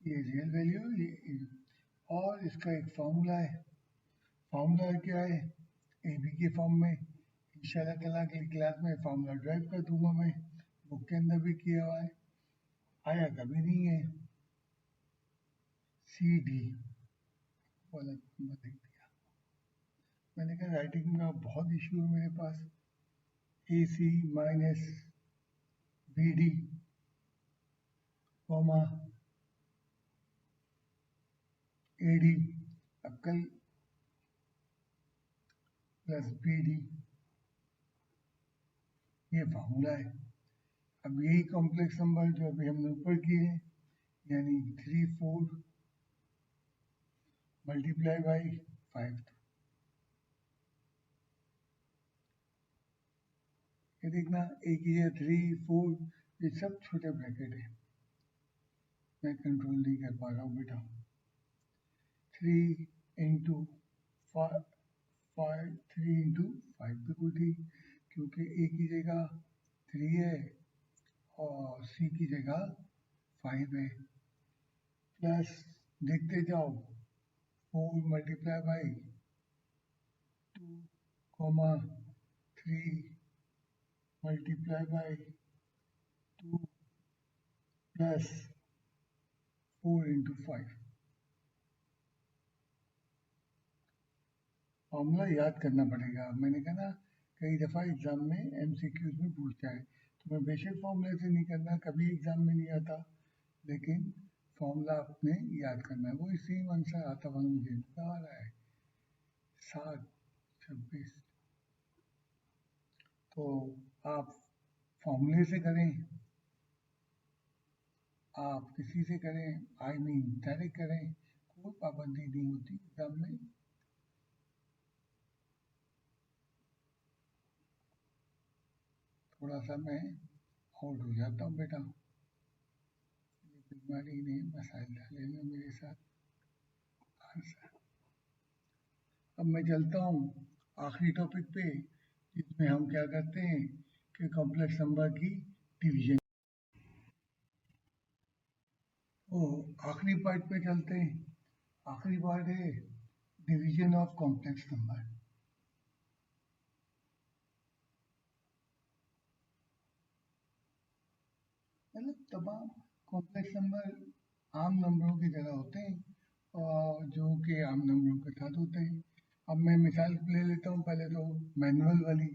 ये रियल वैल्यू ये, और इसका एक फार्मूला है। फार्मूला क्या है, ए बी के फॉर्म में, इंशाल्लाह ताला अगली क्लास में फार्मूला ड्राइव कर दूंगा मैं, बुक के अंदर भी किया हुआ है, आया कभी नहीं है। सी डी वाला नंबर लिख दिया, मैंने कहा राइटिंग का बहुत इशू है मेरे पास। A C minus B D comma A D, अब कल प्लस बी डी, ये फार्मूला है। अब यही कॉम्प्लेक्स नंबर जो अभी हमने ऊपर किए हैं, यानी 3, 4 मल्टीप्लाई बाई 5, ये देखना एक ही है 3, 4, ये सब छोटे ब्रैकेट है, मैं कंट्रोल नहीं कर पा रहा हूँ बेटा। 3 × 5, 3 × 5 भी कोई ठीक, क्योंकि ए की जगह 3 है और सी की जगह 5 है, प्लस देखते जाओ 4 multiply by 2, 3 multiply by 2 plus 4 × 5। Formula याद करना पड़ेगा, मैंने कहा ना कई दफ़ा एग्ज़ाम में एमसीक्यूज में पूछता है, तो मैं बेशक फॉर्मूले से नहीं करना, कभी एग्ज़ाम में नहीं आता, लेकिन फॉर्मूला आपने याद करना है। वो इसी मन से आता हुआ मुझे नजर आ रहा है 7×26। तो आप फॉर्मूले से करें, आप किसी से करें, आई मीन डायरेक्ट करें, कोई पाबंदी नहीं होती एग्जाम में। थोड़ा सा मैं आउट हो जाता हूँ बेटा, बीमारी ने मसाइल डाले में मेरे साथ आंसर। अब मैं चलता हूँ आखिरी टॉपिक पे, जिसमें हम क्या करते हैं कि कॉम्प्लेक्स नंबर की डिवीजन। ओ आखिरी पार्ट पे चलते हैं, आखिरी पार्ट है डिवीजन ऑफ कॉम्प्लेक्स नंबर। मतलब तमाम कॉम्प्लेक्स नंबर आम नंबरों की तरह होते हैं और जो कि आम नंबरों के साथ होते हैं। अब मैं मिसाल ले लेता हूँ, पहले तो मैनुअल वाली,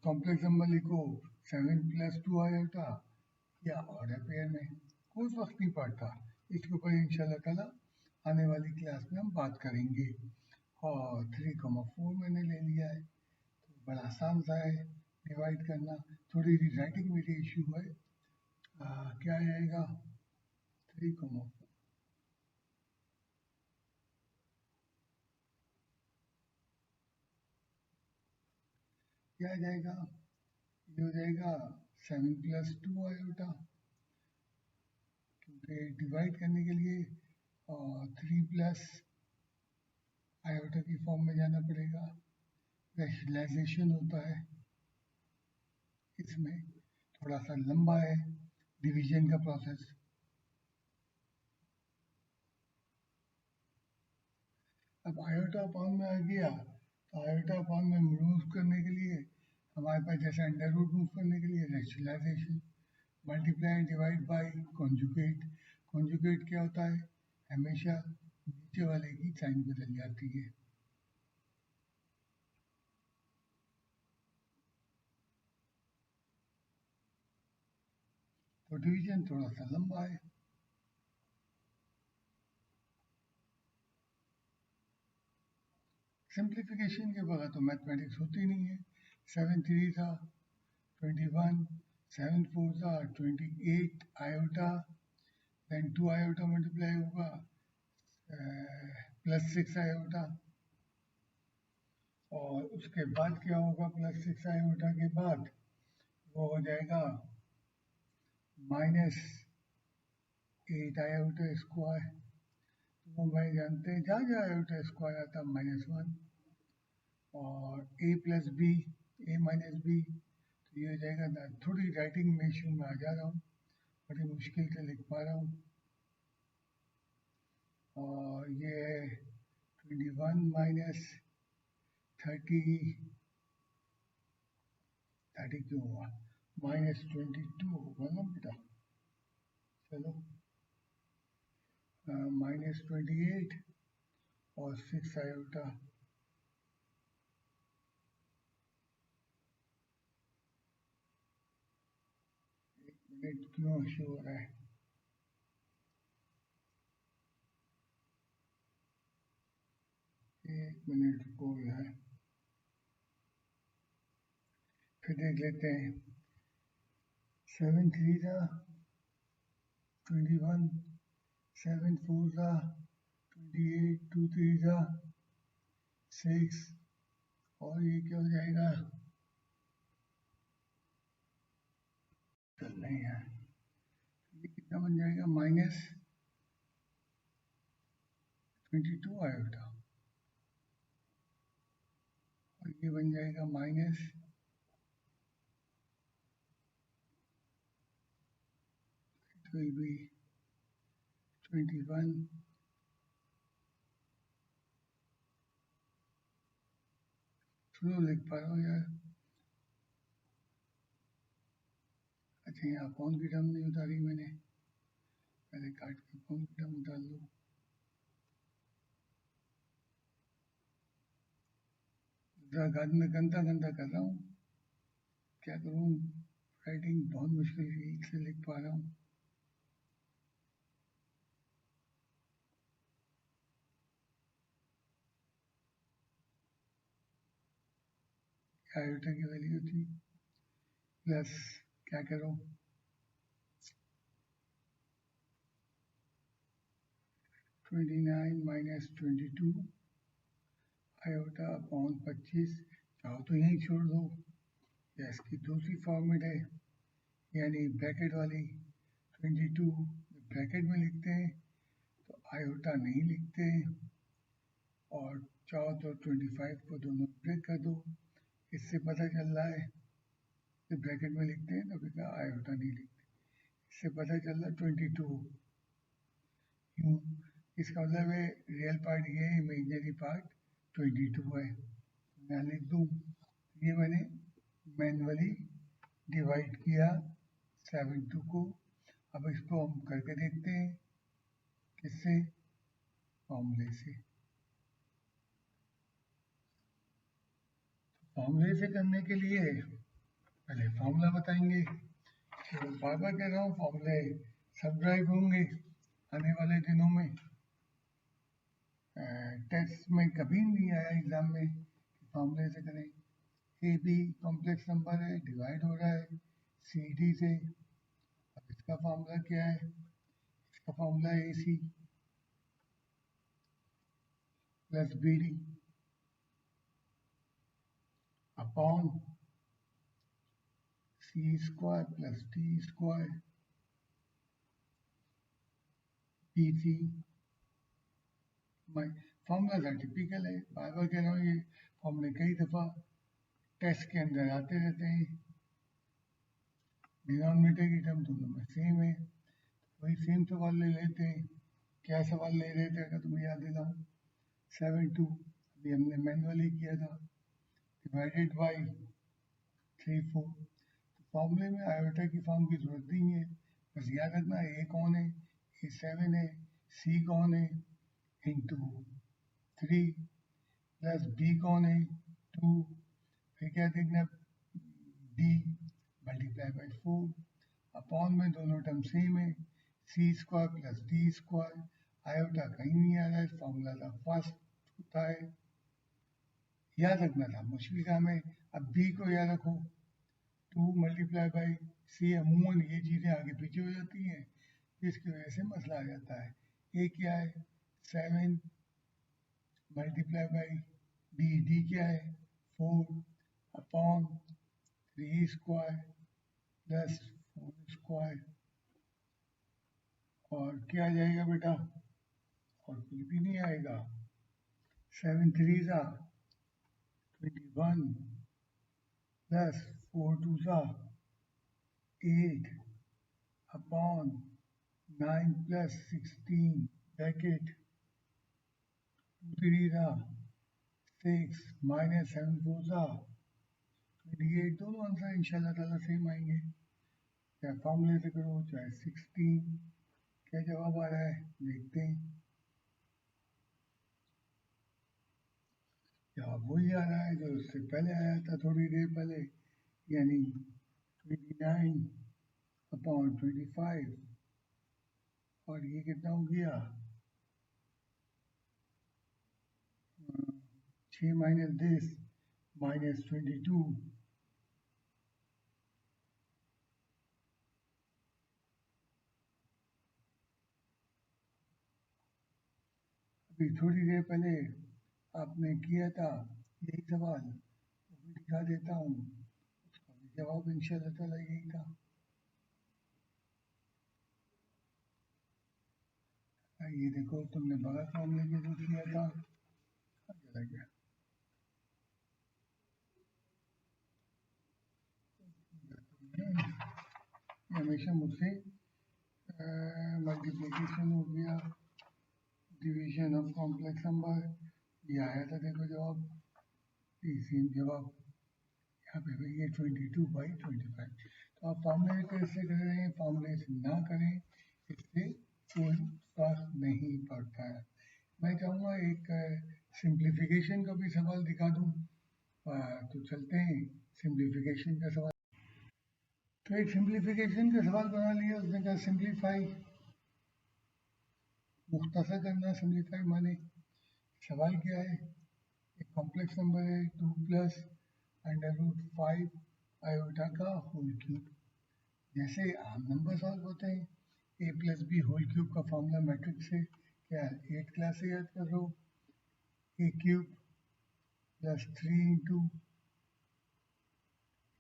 कॉम्प्लेक्स नंबर लिखो 7+2 आयोटा या ऑर्डर पेयर में, कोई फर्क नहीं पड़ता। इसके ऊपर इंशाल्लाह ताला आने वाली क्लास में हम बात करेंगे। और 3,4 मैंने ले लिया है, तो बड़ा आसान सा है डिवाइड करना। थोड़ी सी राइटिंग में इशू है। क्या आएगा 3,4, क्या आ जाएगा, ये हो जाएगा 7+2 आयोटा, क्योंकि डिवाइड करने के लिए 3+ आयोटा की फॉर्म में जाना पड़ेगा। रैशनलाइजेशन होता है, इसमें थोड़ा सा लंबा है डिवीजन का प्रोसेस। अब आयोटा अपॉन में आ गया, तो आयोटा अपॉन में मूव करने के लिए हमारे पास जैसे अंडर रूट मूव करने के लिए rationalisation, multiply divide by conjugate. Conjugate क्या होता है, हमेशा नीचे वाले की साइन बदल जाती है। तो डिवीजन थोड़ा सा लंबा है। सिंप्लीफिकेशन के बगैर तो मैथमेटिक्स होती नहीं है। 7×3 था 21, 7×4 था 28 आयोटा, देन 2 आयोटा मल्टीप्लाई होगा +6 आयोटा, और उसके बाद क्या होगा, +6 आयोटा के बाद वो हो जाएगा -8 आयोटा स्क्वायर। तो भाई जानते हैं जहाँ जहाँ आयोटा स्क्वायर आता -1, और a+b, a-b, तो ये हो जाएगा। थोड़ी राइटिंग में इशू में आ जा रहा हूँ, बड़ी मुश्किल से लिख पा रहा हूँ। और ये 21 -30 क्यों हुआ, -22 होगा ना बेटा। चलो -28 और 6 आयोटा, मिनट क्यों इशू हो रहा है, एक मिनट रुको यार, फिर देख लेते हैं। 7×3 था 21, 7×4 था 28, 2×3 था 6, और ये क्या हो जाएगा, चल नहीं है, ये कितना बन जाएगा, -22 आयोटा, और ये बन जाएगा it will be 21, स्लो लिख पा रहा हूँ यार। अच्छा, यहाँ अपॉन की टर्म नहीं उतारी मैंने, पहले काट के अपॉन की टर्म उतार लो। मैं गंदा गंदा कर रहा हूँ, क्या करूँ, राइटिंग बहुत मुश्किल से लिख पा रहा हूँ। आयोटा की वैल्यू थी प्लस, क्या करो, 29 - 22 आयोटा अपॉन 25, चाहो तो यहीं छोड़ दो, या इसकी दूसरी फॉर्मेट है, यानी ब्रैकेट वाली। 22 ब्रैकेट में लिखते हैं तो आयोटा नहीं लिखते हैं, और चाहो तो 25 को दोनों ब्रेक कर दो, इससे पता चल रहा है कि ब्रैकेट में लिखते हैं तो फिर आयोटा नहीं लिखते, इससे पता चल रहा है 22 यूँ। इसका मतलब है रियल पार्ट ये है, इमेजिनरी पार्ट 22 है। मैं लिख दूँ, ये मैंने मैनुअली डिवाइड किया 7×2 को। अब इसको हम करके देखते हैं, किससे, फॉर्मूले से। फॉर्मूले से करने के लिए पहले फॉर्मूला बताएंगे, तो बार बार कह रहा हूँ फॉर्मूले सब ड्राइव होंगे आने वाले दिनों में। टेस्ट में कभी नहीं आया एग्जाम में फॉर्मूले से करें। ए बी कॉम्प्लेक्स नंबर है, डिवाइड हो रहा है सी डी से। अब इसका फॉर्मूला क्या है? इसका formula A C plus B D upon C square plus D square B C. Formula typical है, बार बार कह रहा हूँ ये फॉर्मूले कई दफ़ा टेस्ट के अंदर आते रहते हैं। डिनोमिनेटर की टर्म दोनों में सेम है, वही सेम सवाल ले लेते हैं। क्या सवाल ले रहे थे अगर तुम्हें याद दिलाऊं? 7/2 अभी हमने मैनुअली किया था, डिवाइडेड बाई 3/4। फॉर्मूले में आयोटा की फॉर्म की जरूरत नहीं है, बस याद रखना ए कौन है, ए 7 है, सी कौन है इंटू 3 प्लस बी कौन है 2, फिर क्या देखना डी मल्टीप्लाई बाई 4 अपॉन में दोनों टर्म सेम है, C square plus D square. Iota कहीं नहीं आ रहा है, फॉर्मूला था फर्स्ट होता है, याद रखना था, मुश्किल काम है। अब बी को याद रखो, 2 मल्टीप्लाई बाई सी। अमूमन ये चीज़ें आगे पीछे हो जाती हैं, जिसकी वजह से मसला आ जाता है। ए क्या है 7 मल्टीप्लाई बाई डी क्या है 4 अपॉन 3 स्क्वायर प्लस 4 स्क्वायर। और क्या आ जाएगा बेटा? और कुछ भी नहीं आएगा। 7 3 21 plus 4 2 8 upon 9 plus 16 bracket 2 3 6 minus 7 4 28। दोनों आंसर इंशाल्लाह ताला सेम आएंगे, चाहे फॉर्मूले से करो चाहे 16। क्या जवाब आ रहा है देखते हैं। जवाब वही आ रहा है जो उससे पहले आया था थोड़ी देर पहले, यानी 29 अपॉन 25। और ये कितना हो गया 6 माइनस 10 माइनस 22। अभी थोड़ी देर पहले आपने किया था यही सवाल, वो भी दिखा देता हूँ, उसका भी जवाब इंशाल्लाह ताला यही था। ये देखो तुमने बड़ा फॉर्मूले के जो किया था, चला गया। हमेशा मुझसे मल्टीप्लिकेशन हो गया, डिवीजन ऑफ कॉम्प्लेक्स नंबर, ये आया था देखो जवाब, सेम जवाब यहाँ पे भी ये 22/25। तो आप फॉर्मूले कैसे कर रहे हैं, फॉर्मूले से ना करें, इससे कोई फर्क नहीं पड़ता है। मैं चाहूँगा एक सिंप्लीफिकेशन का भी सवाल दिखा दूँ, तो चलते हैं सिंप्लीफिकेशन का सवाल। तो एक सिंप्लीफिकेशन का सवाल बना लिया, उसने कहा सिंप्लीफाई, मुख्तसर करना। सिंप्लीफाई माने सवाल क्या है, एक कॉम्प्लेक्स नंबर है 2 प्लस √5 आयोटा का होल क्यूब। जैसे आम नंबर सॉल्व होते हैं, ए प्लस बी होल क्यूब का फॉर्मूला मैट्रिक्स से क्या 8 क्लास से याद कर लो, ए क्यूब प्लस 3 इंटू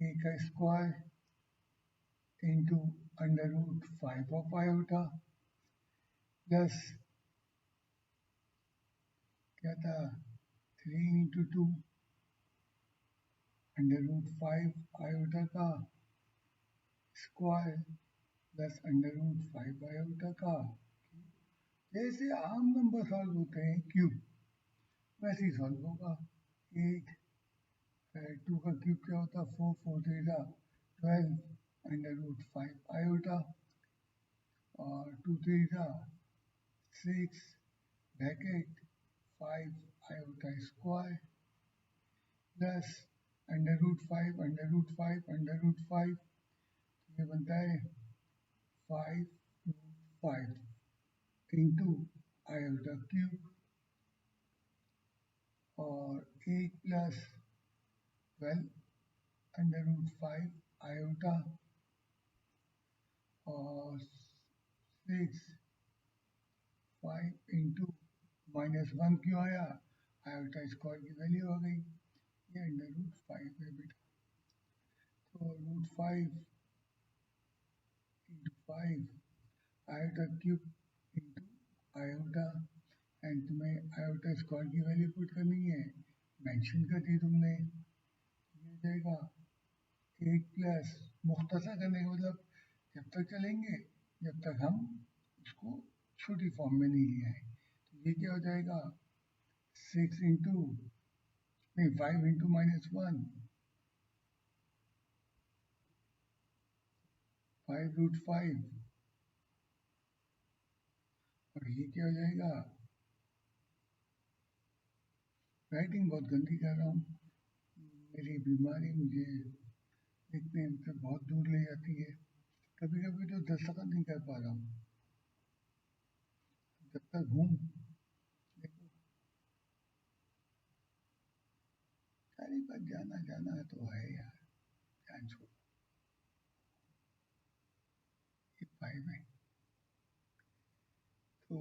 ए का square into √5 of iota plus क्या था 3 इंटू 2 √5 आयोटा का स्क्वायर प्लस √5 आयोटा का। जैसे आम नंबर सॉल्व होते हैं क्यूब, वैसे ही सॉल्व होगा। 8 2 का क्यूब क्या होता है 4 4 3 12 √5 आयोटा, और 2 3 6 ब्रैकेट 5 आयोटा स्क्वायर प्लस √5 √5 ये बनता है 5√5 इंटू आयोटा क्यूब और 8 प्लस 12 √5 आयोटा और 6 5 इंटू -1 क्यों आया, आयोटा स्क्वायर की वैल्यू आ गई, ये √5 है बेटा। तो √5 into 5 iota cube into iota, and तुम्हें आयोटा स्क्वायर की वैल्यू पुट करनी है, मेंशन कर दी तुमने, ये हो जाएगा 8 प्लस, मुख्तसर करने का मतलब जब तक चलेंगे जब तक हम उसको छोटी फॉर्म में नहीं ले आए। तो ये क्या हो जाएगा 6 इंटू नहीं 5 इंटू -1 5√5 और ये क्या हो जाएगा, राइटिंग बहुत गंदी कर रहा हूँ, मेरी बीमारी मुझे लिखने से बहुत दूर ले जाती है, कभी कभी तो दस्तखत नहीं कर पा रहा हूँ, जब तक हूँ देखो सारी बात जाना जाना तो है यार, जान छोड़ो, ये 5 है तो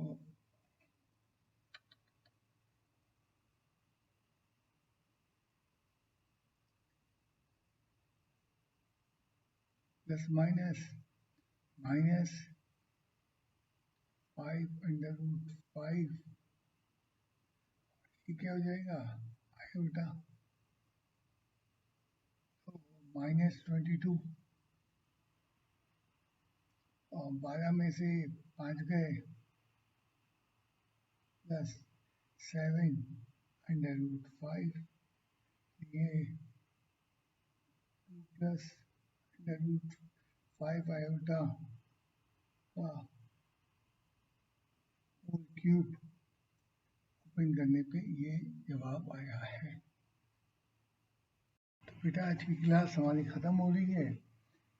प्लस माइनस -5 ये क्या हो जाएगा आयोटा, तो -22 और 12 में से 5 गए प्लस 7 √5 ये 2 प्लस √5 आयोटा का होल क्यूब, ओपन करने पे ये जवाब आया है। तो बेटा आज की क्लास हमारी ख़त्म हो रही है,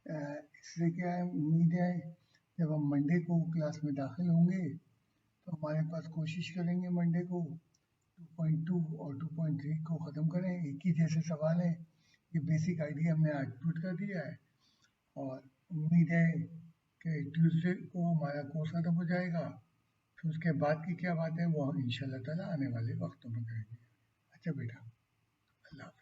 इससे क्या है, उम्मीद है जब हम मंडे को क्लास में दाखिल होंगे तो हमारे पास कोशिश करेंगे मंडे को 2.2 और 2.3 को ख़त्म करें, एक ही जैसे सवाल है, ये बेसिक आइडिया हमने आज पुट कर दिया है और उम्मीद है कि ट्यूसडे को हमारा कोर्स ख़त्म हो जाएगा, फिर उसके बाद की क्या बात है वो हम इंशाल्लाह ताला आने वाले वक्तों में करेंगे। अच्छा बेटा, अल्लाह हाफ़िज़।